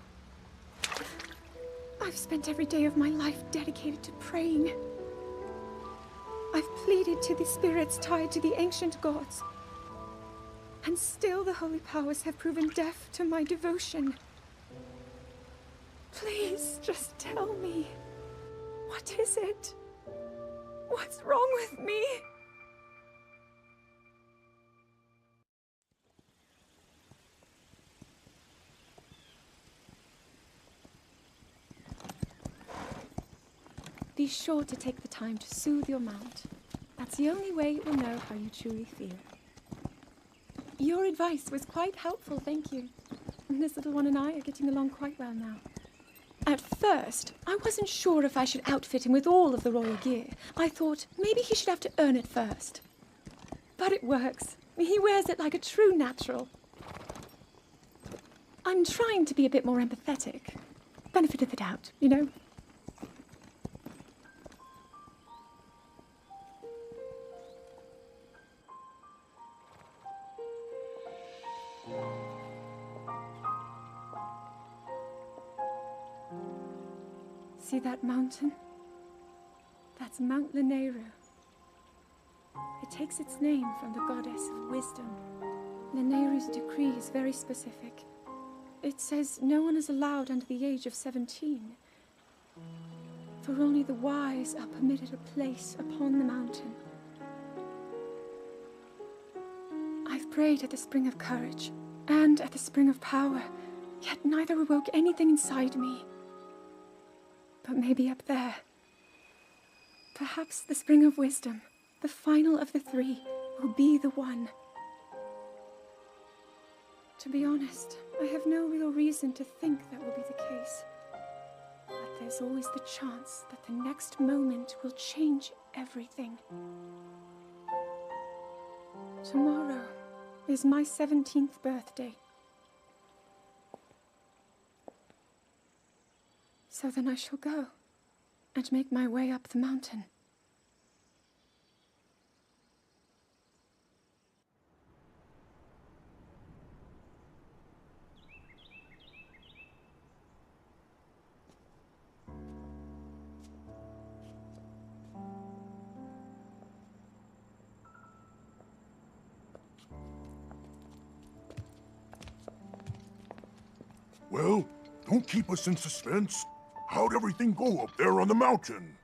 I've spent every day of my life dedicated to praying. I've pleaded to the spirits tied to the ancient gods. And still the holy powers have proven deaf to my devotion. Please, just tell me. What is it? What's wrong with me? Be sure to take the time to soothe your mount. That's the only way it will know how you truly feel. Your advice was quite helpful, thank you. This little one and I are getting along quite well now. At first, I wasn't sure if I should outfit him with all of the royal gear. I thought maybe he should have to earn it first. But it works. He wears it like a true natural. I'm trying to be a bit more empathetic. Benefit of the doubt, you know? See that mountain? That's Mount Lanayru. It takes its name from the goddess of wisdom. Lanayru's decree is very specific. It says no one is allowed under the age of 17. For only the wise are permitted a place upon the mountain. I've prayed at the Spring of Courage and at the Spring of Power, yet neither awoke anything inside me. But maybe up there. Perhaps the Spring of Wisdom, the final of the three, will be the one. To be honest, I have no real reason to think that will be the case. But there's always the chance that the next moment will change everything. Tomorrow is my 17th birthday. So then I shall go and make my way up the mountain. Well, don't keep us in suspense. How'd everything go up there on the mountain?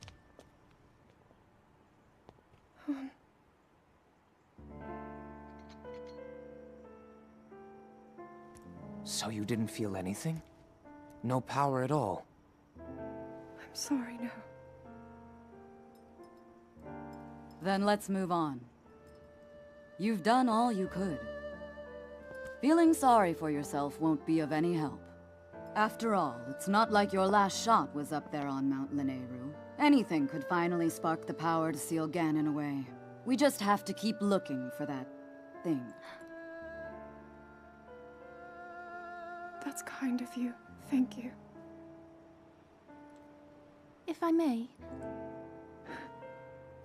So you didn't feel anything? No power at all? I'm sorry, no. Then let's move on. You've done all you could. Feeling sorry for yourself won't be of any help. After all, it's not like your last shot was up there on Mount Lanayru. Anything could finally spark the power to seal Ganon away. We just have to keep looking for that thing. That's kind of you. Thank you. If I may,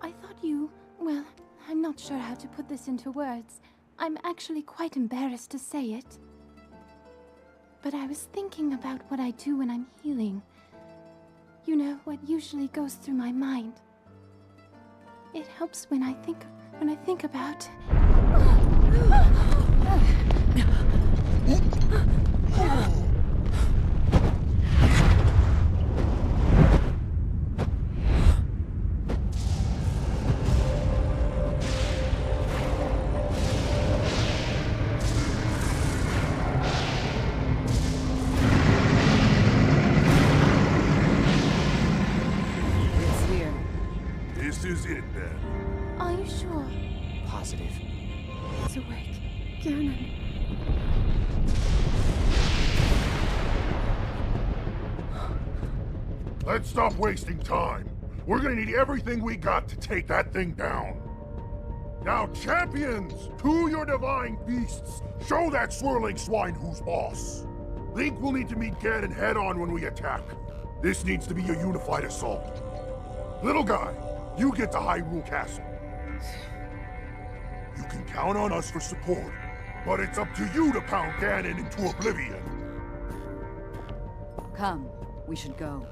I thought you... well, I'm not sure how to put this into words. I'm actually quite embarrassed to say it. But I was thinking about what I do when I'm healing. You know, what usually goes through my mind. It helps when I think about... This is it, then. Are you sure? Positive. He's awake. Ganon. Let's stop wasting time. We're gonna need everything we got to take that thing down. Now, champions, to your divine beasts, show that swirling swine who's boss. Link will need to meet Ganon head-on when we attack. This needs to be a unified assault. Little guy, you get to Hyrule Castle. You can count on us for support, but it's up to you to pound Ganon into oblivion. Come, we should go.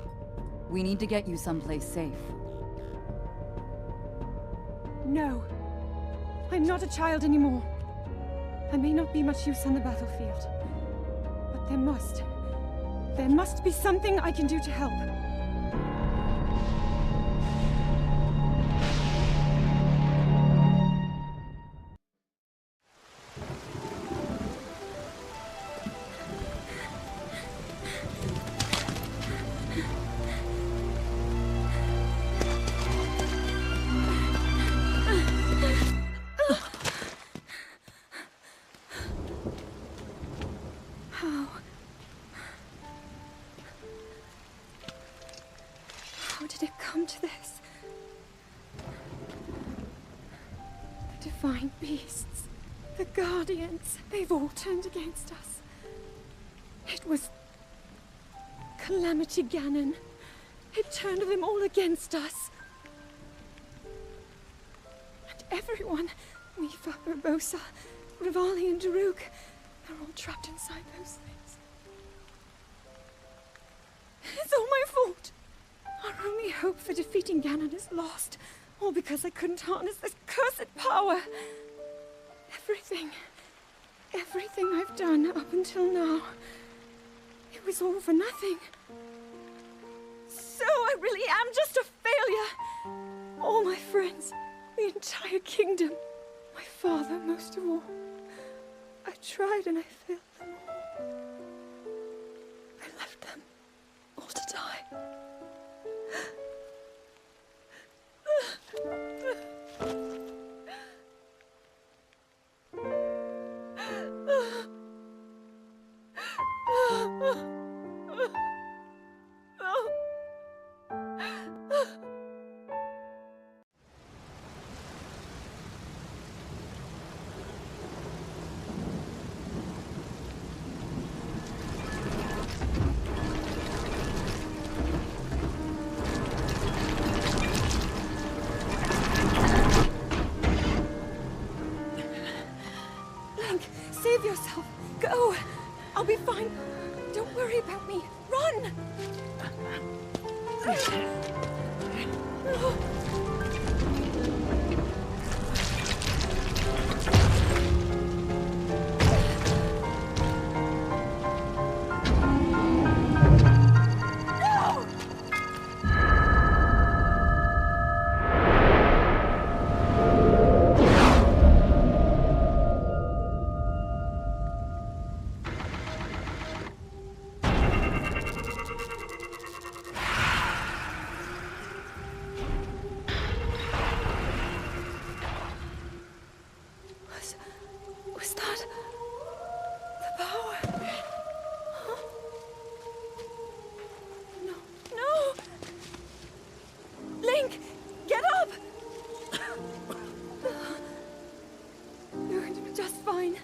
We need to get you someplace safe. No. I'm not a child anymore. I may not be much use on the battlefield. But there must be something I can do to help. How did it come to this? The divine beasts, the guardians, they've all turned against us. It was Calamity Ganon. It turned them all against us. And everyone, Mipha, Urbosa, Revali and Daruk, they're all trapped inside those things. It's all my fault. Our only hope for defeating Ganon is lost. All because I couldn't harness this cursed power. Everything I've done up until now, it was all for nothing. So I really am just a failure. All my friends, the entire kingdom, my father most of all. I tried and I failed them all. I left them all to die. Save yourself. Go. I'll be fine. Don't worry about me. Run! Was that the power? Huh? No! Link, get up! You're going to be just fine.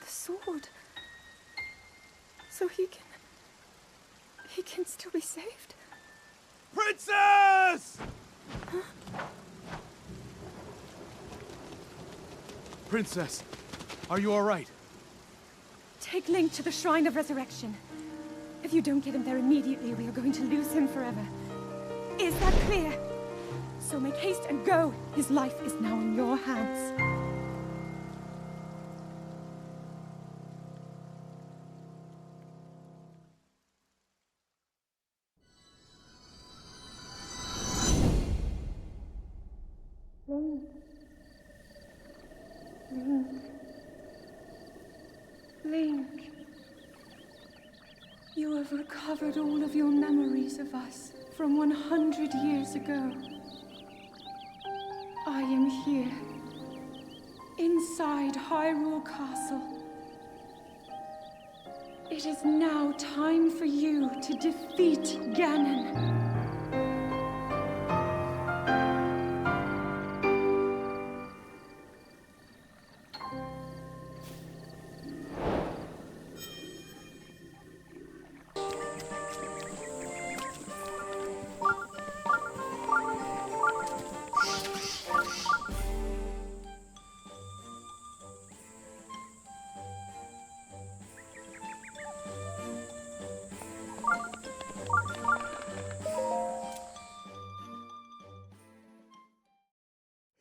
Sword. So he can still be saved? Princess! Huh? Princess, are you all right? Take Link to the Shrine of Resurrection. If you don't get him there immediately, we are going to lose him forever. Is that clear? So make haste and go. His life is now in your hands. Link, you have recovered all of your memories of us from 100 years ago. I am here, inside Hyrule Castle. It is now time for you to defeat Ganon.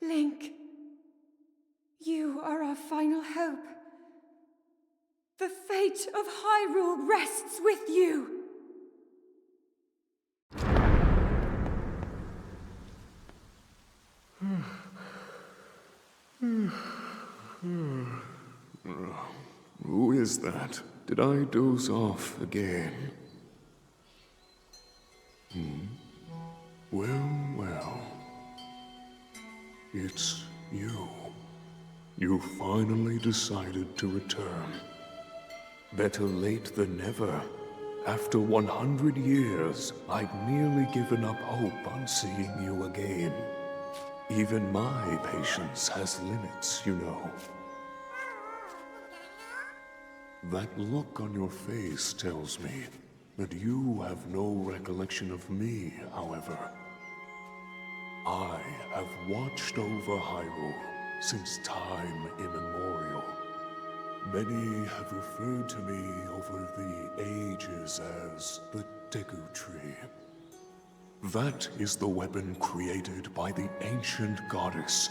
Link, you are our final hope. The fate of Hyrule rests with you. Who is that? Did I doze off again? Well. It's you. You finally decided to return. Better late than never. After 100 years, I'd nearly given up hope on seeing you again. Even my patience has limits, you know. That look on your face tells me that you have no recollection of me, however. I have watched over Hyrule since time immemorial. Many have referred to me over the ages as the Deku Tree. That is the weapon created by the ancient goddess.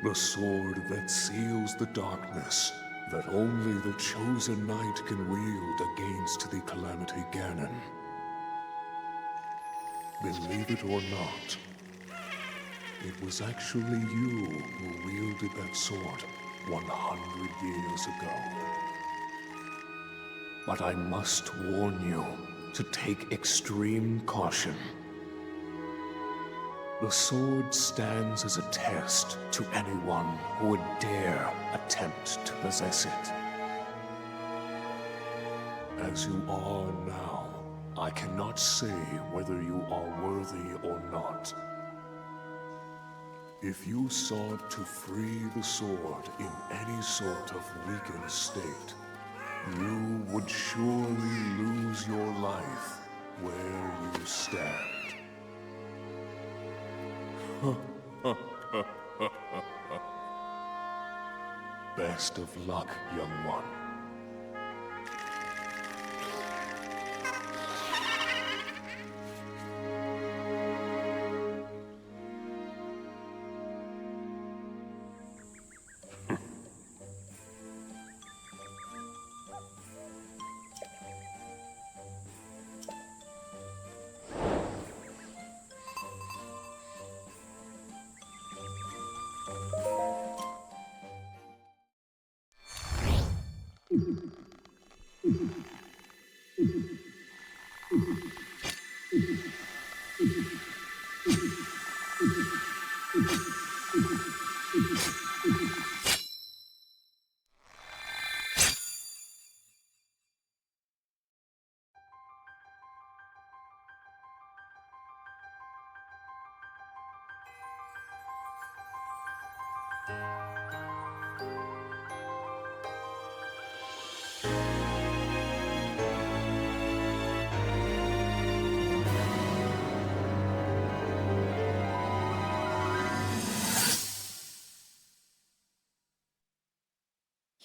The sword that seals the darkness that only the chosen knight can wield against the Calamity Ganon. Believe it or not, it was actually you who wielded that sword 100 years ago. But I must warn you to take extreme caution. The sword stands as a test to anyone who would dare attempt to possess it. As you are now, I cannot say whether you are worthy or not. If you sought to free the sword in any sort of weakened state, you would surely lose your life where you stand. Best of luck, young one.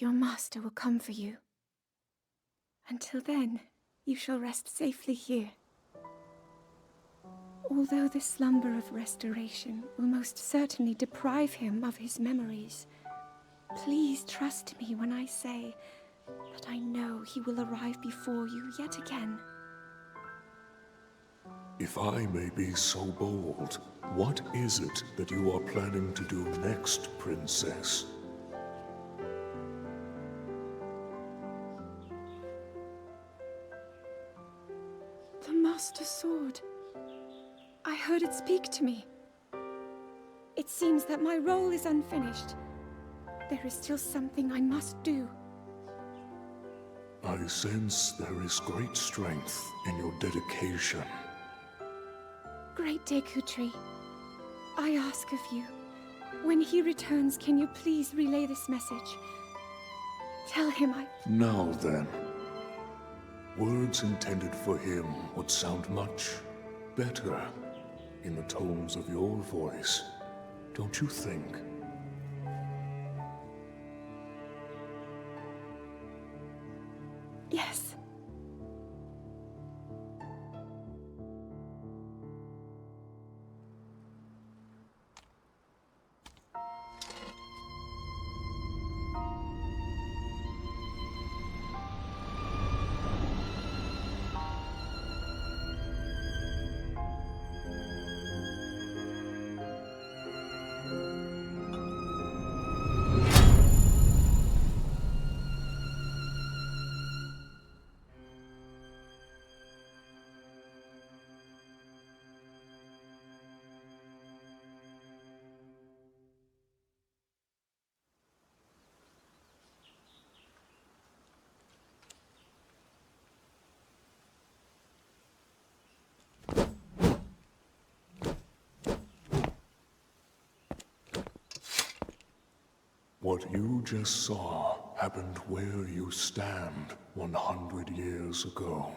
Your master will come for you. Until then, you shall rest safely here. Although the slumber of restoration will most certainly deprive him of his memories, please trust me when I say that I know he will arrive before you yet again. If I may be so bold, what is it that you are planning to do next, Princess? Master Sword. I heard it speak to me. It seems that my role is unfinished. There is still something I must do. I sense there is great strength in your dedication. Great Deku I ask of you, when he returns, can you please relay this message? Tell him Now then. Words intended for him would sound much better in the tones of your voice, don't you think? Yes. What you just saw happened where you stand 100 years ago.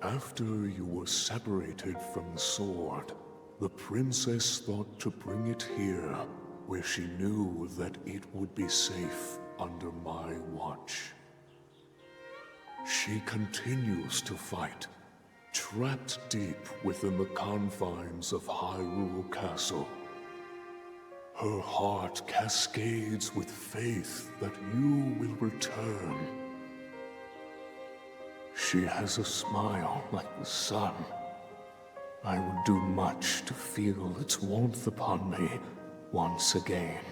After you were separated from the sword, the princess thought to bring it here, where she knew that it would be safe under my watch. She continues to fight, trapped deep within the confines of Hyrule Castle. Her heart cascades with faith that you will return. She has a smile like the sun. I would do much to feel its warmth upon me once again.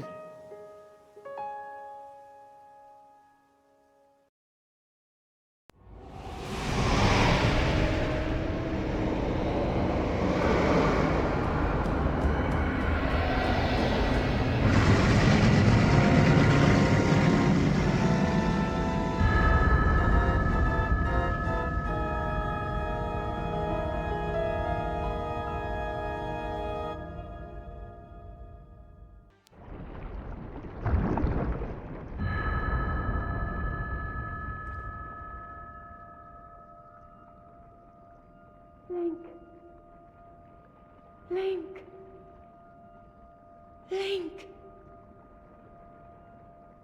Link.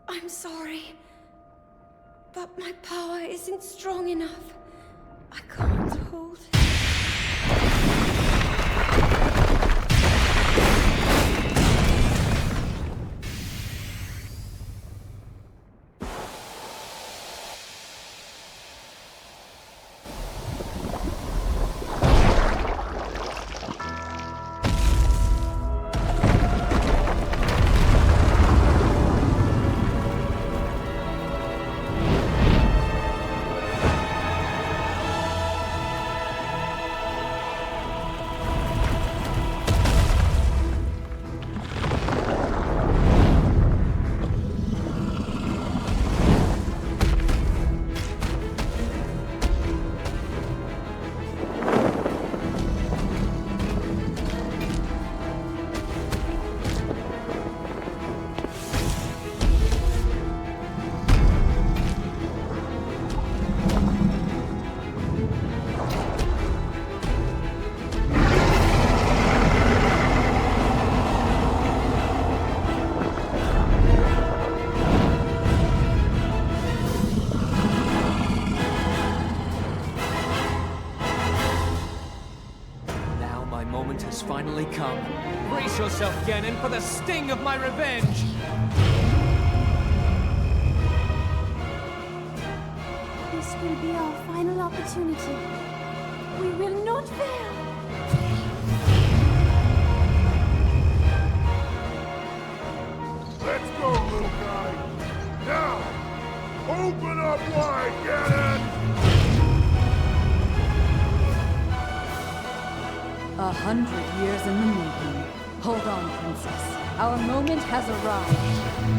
I'm sorry, but my power isn't strong enough. I can't hold it. Finally come. Brace yourself, Ganon, for the sting of my revenge! This will be our final opportunity. We will not fail! Let's go, little guy! Now! Open up wide, Ganon! 100 years in the making. Hold on, Princess. Our moment has arrived.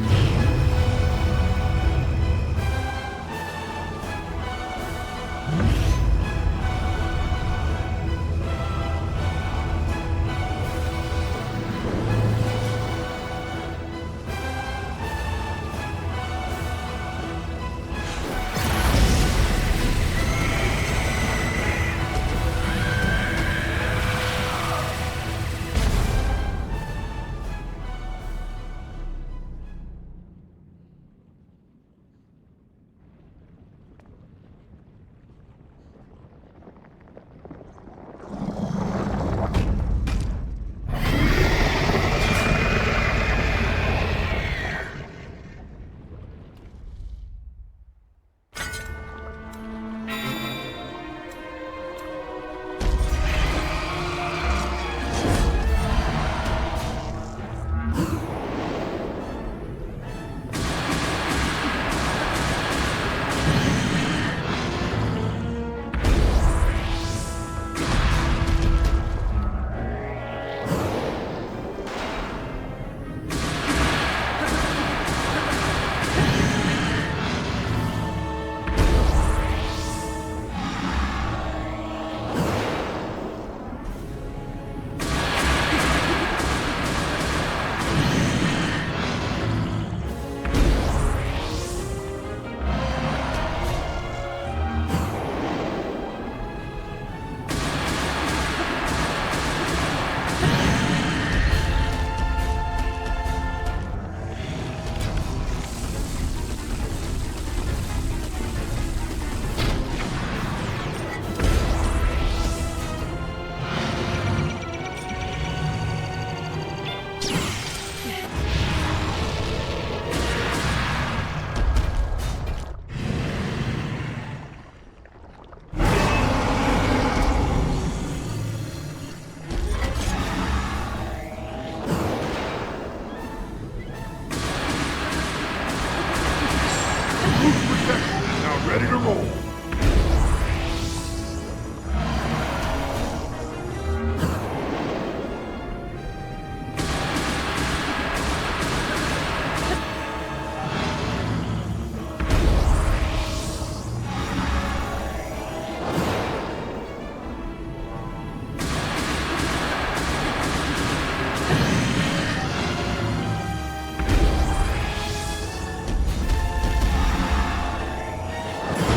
Now ready to roll.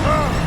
Ah!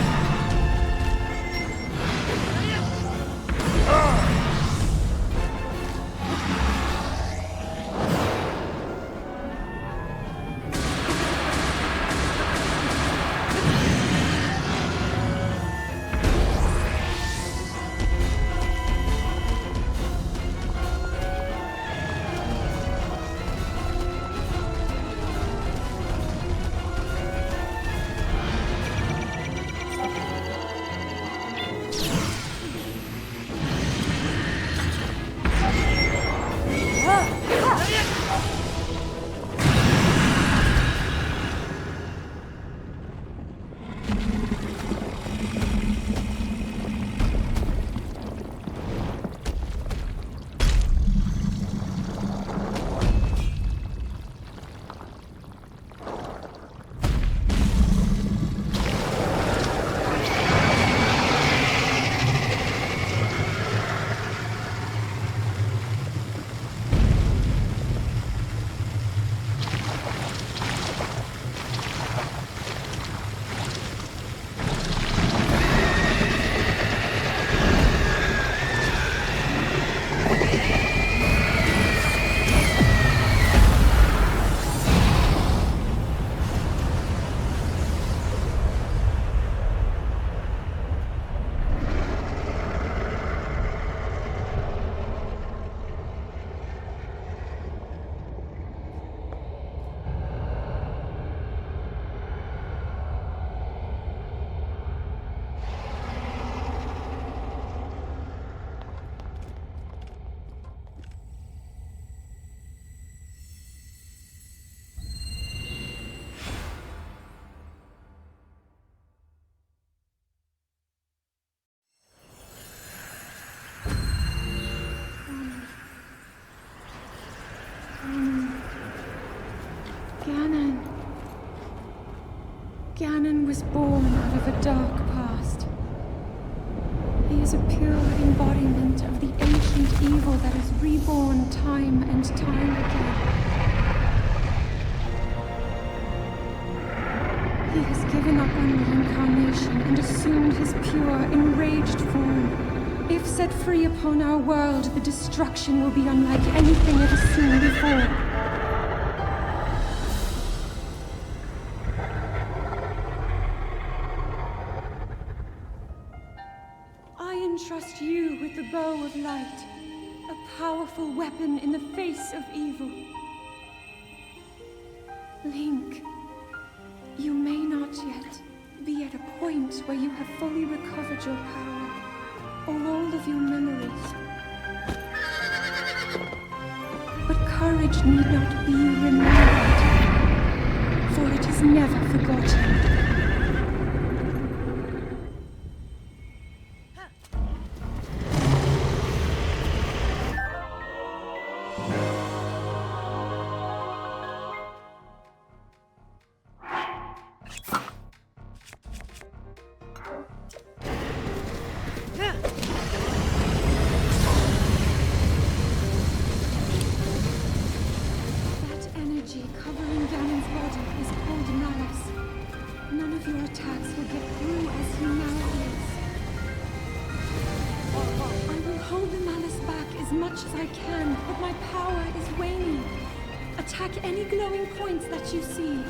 Ganon was born out of a dark past. He is a pure embodiment of the ancient evil that is reborn time and time again. He has given up on reincarnation and assumed his pure, enraged form. If set free upon our world, the destruction will be unlike anything it has seen before. I entrust you with the bow of light, a powerful weapon in the face of evil. Link, you may not yet be at a point where you have fully recovered your power, or all of your memories. But courage need not be remembered, for it is never forgotten. Covering Ganon's body is called malice. None of your attacks will get through as he now is. I will hold the malice back as much as I can, but my power is waning. Attack any glowing points that you see.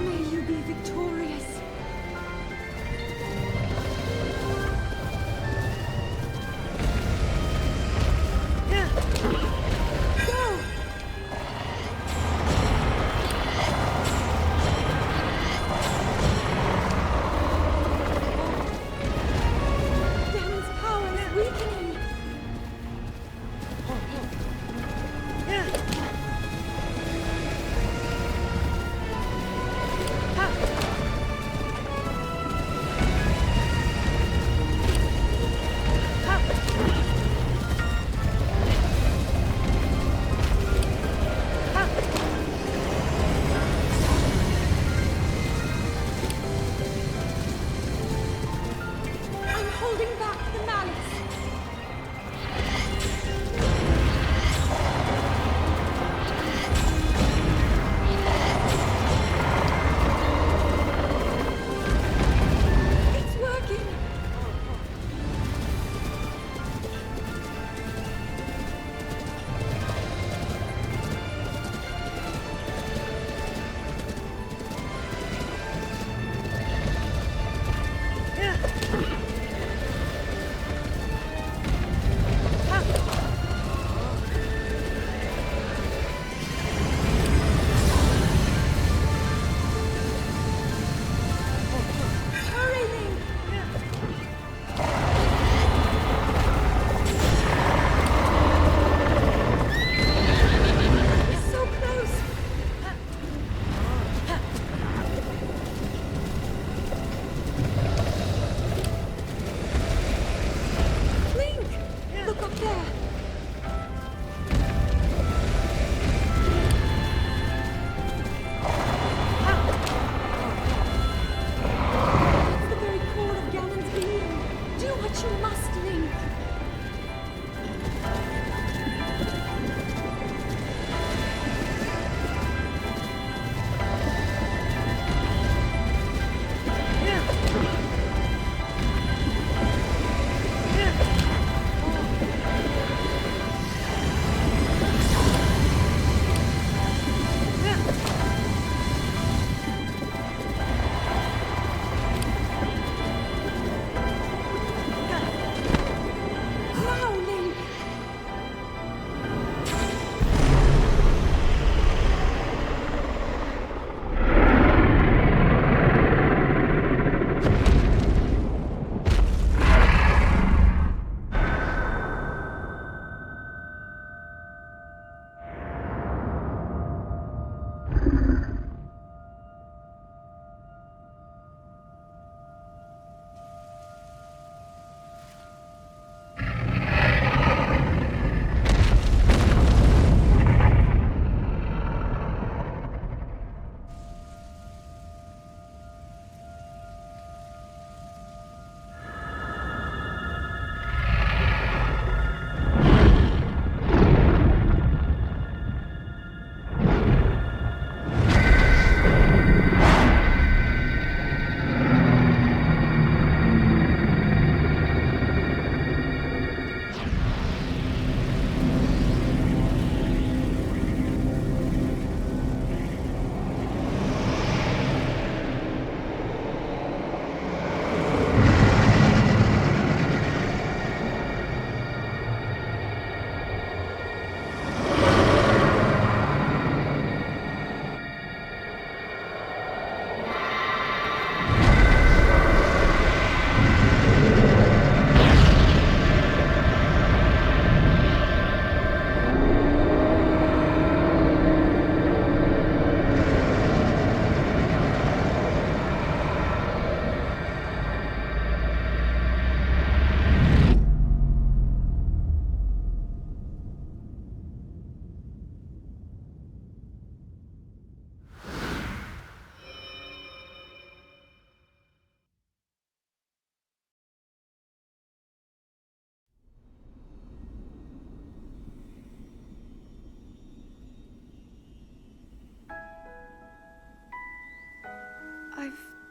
May you be victorious.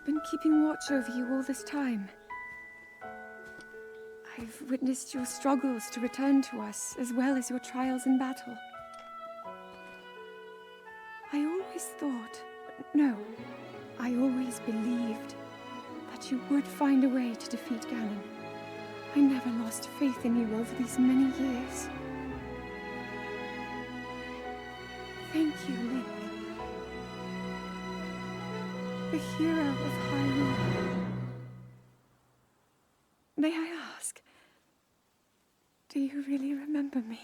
been keeping watch over you all this time. I've witnessed your struggles to return to us, as well as your trials in battle. I always thought, no, I always believed that you would find a way to defeat Ganon. I never lost faith in you over these many years. Thank you, Link. The hero of Hyrule. May I ask, do you really remember me?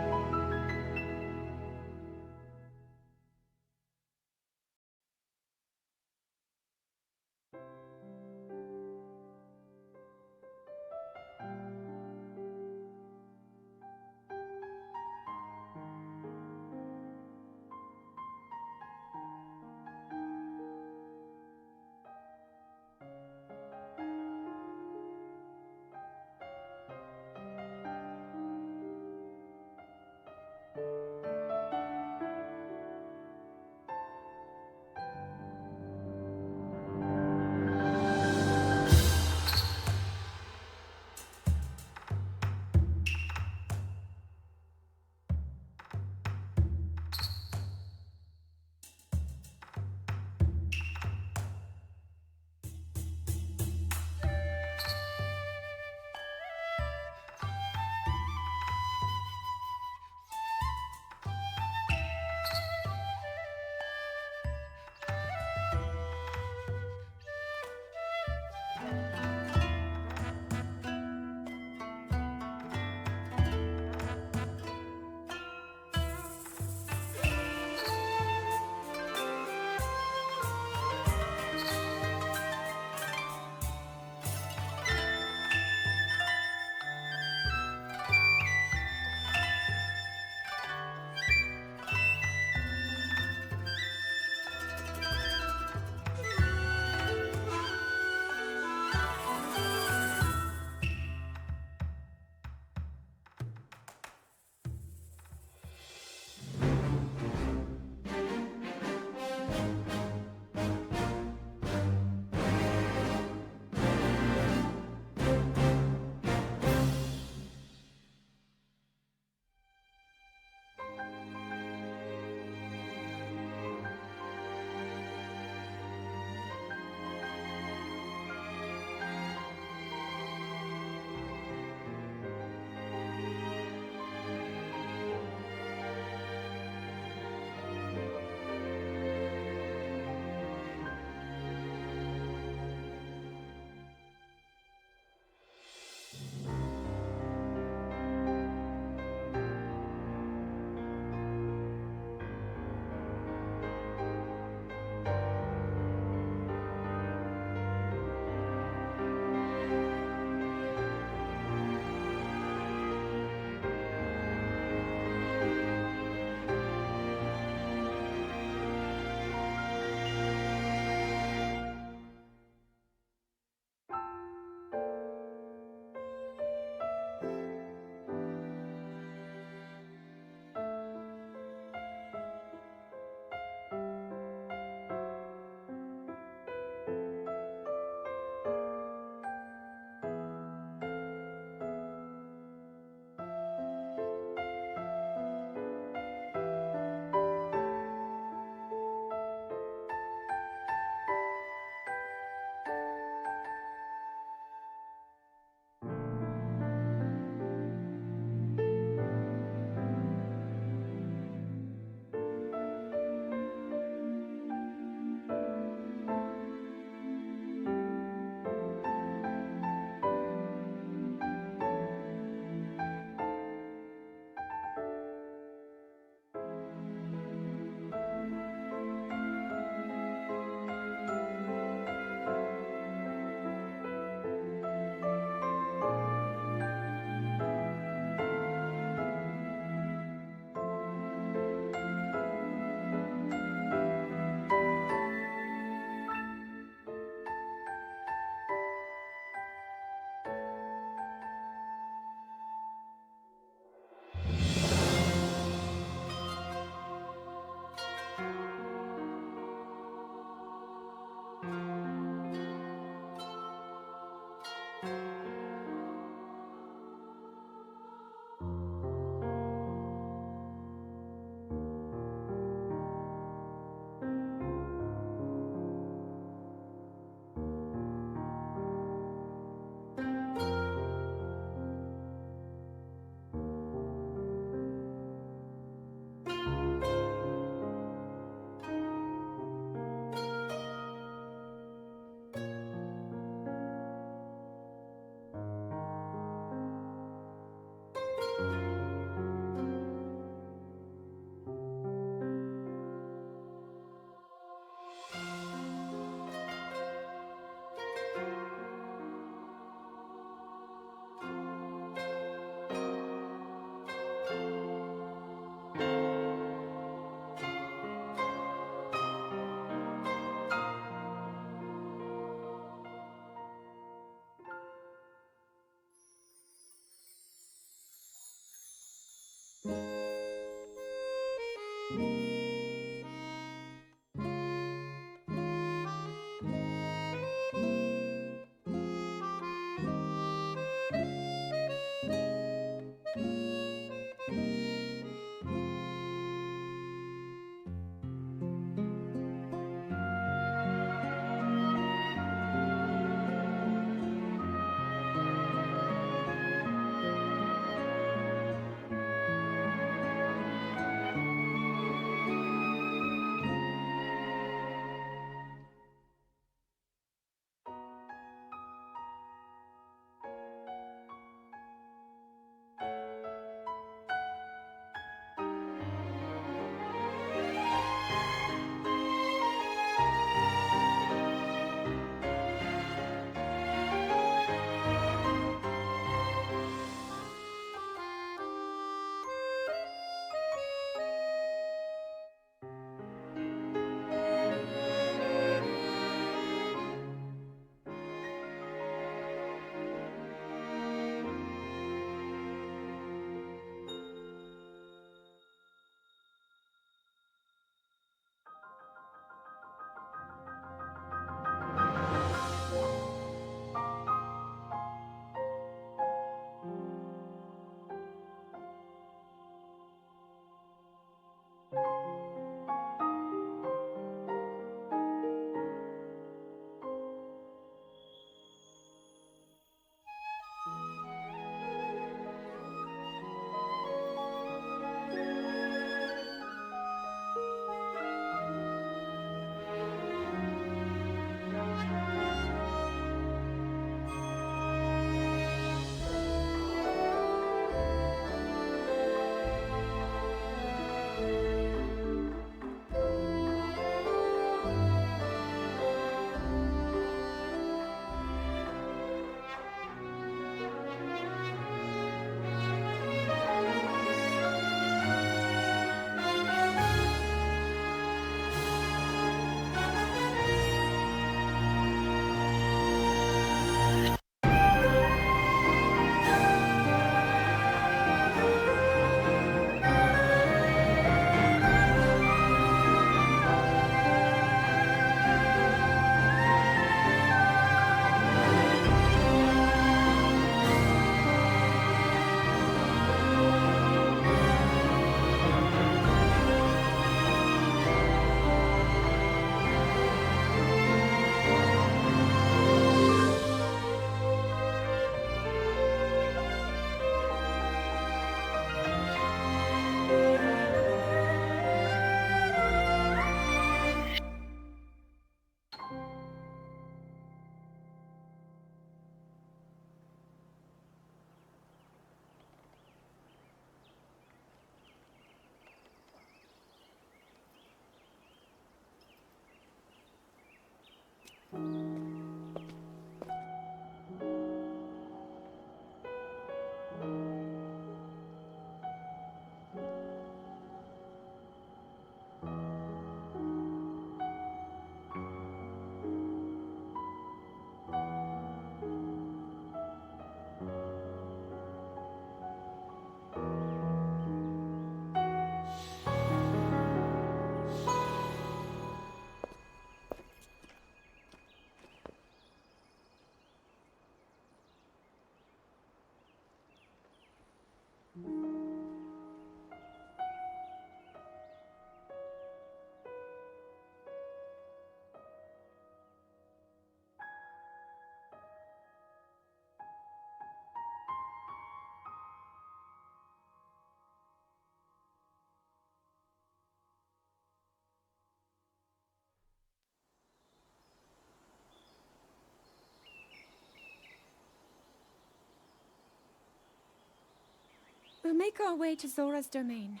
We'll make our way to Zora's domain.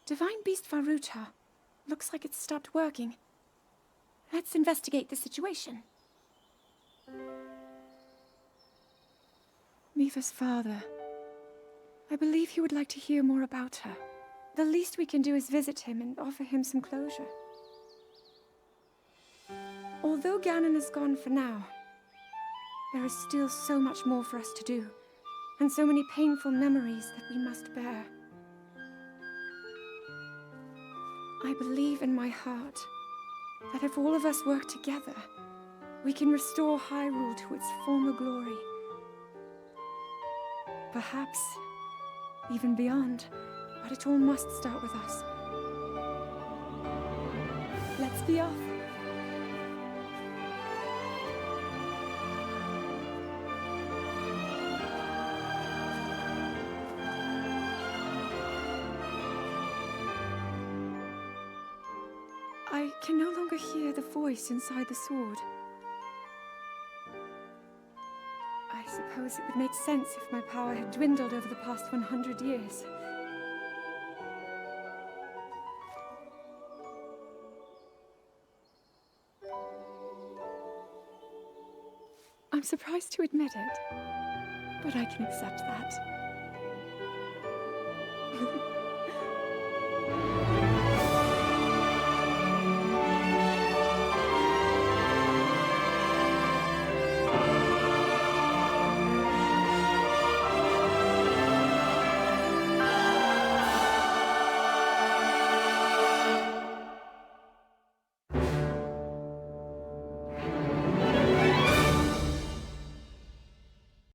Divine Beast Varuta. Looks like it's stopped working. Let's investigate the situation. Miva's father. I believe he would like to hear more about her. The least we can do is visit him and offer him some closure. Although Ganon is gone for now, there is still so much more for us to do, and so many painful memories that we must bear. I believe in my heart that if all of us work together, we can restore Hyrule to its former glory. Perhaps even beyond, but it all must start with us. Let's be off. I can no longer hear the voice inside the sword. I suppose it would make sense if my power had dwindled over the past 100 years. I'm surprised to admit it, but I can accept that.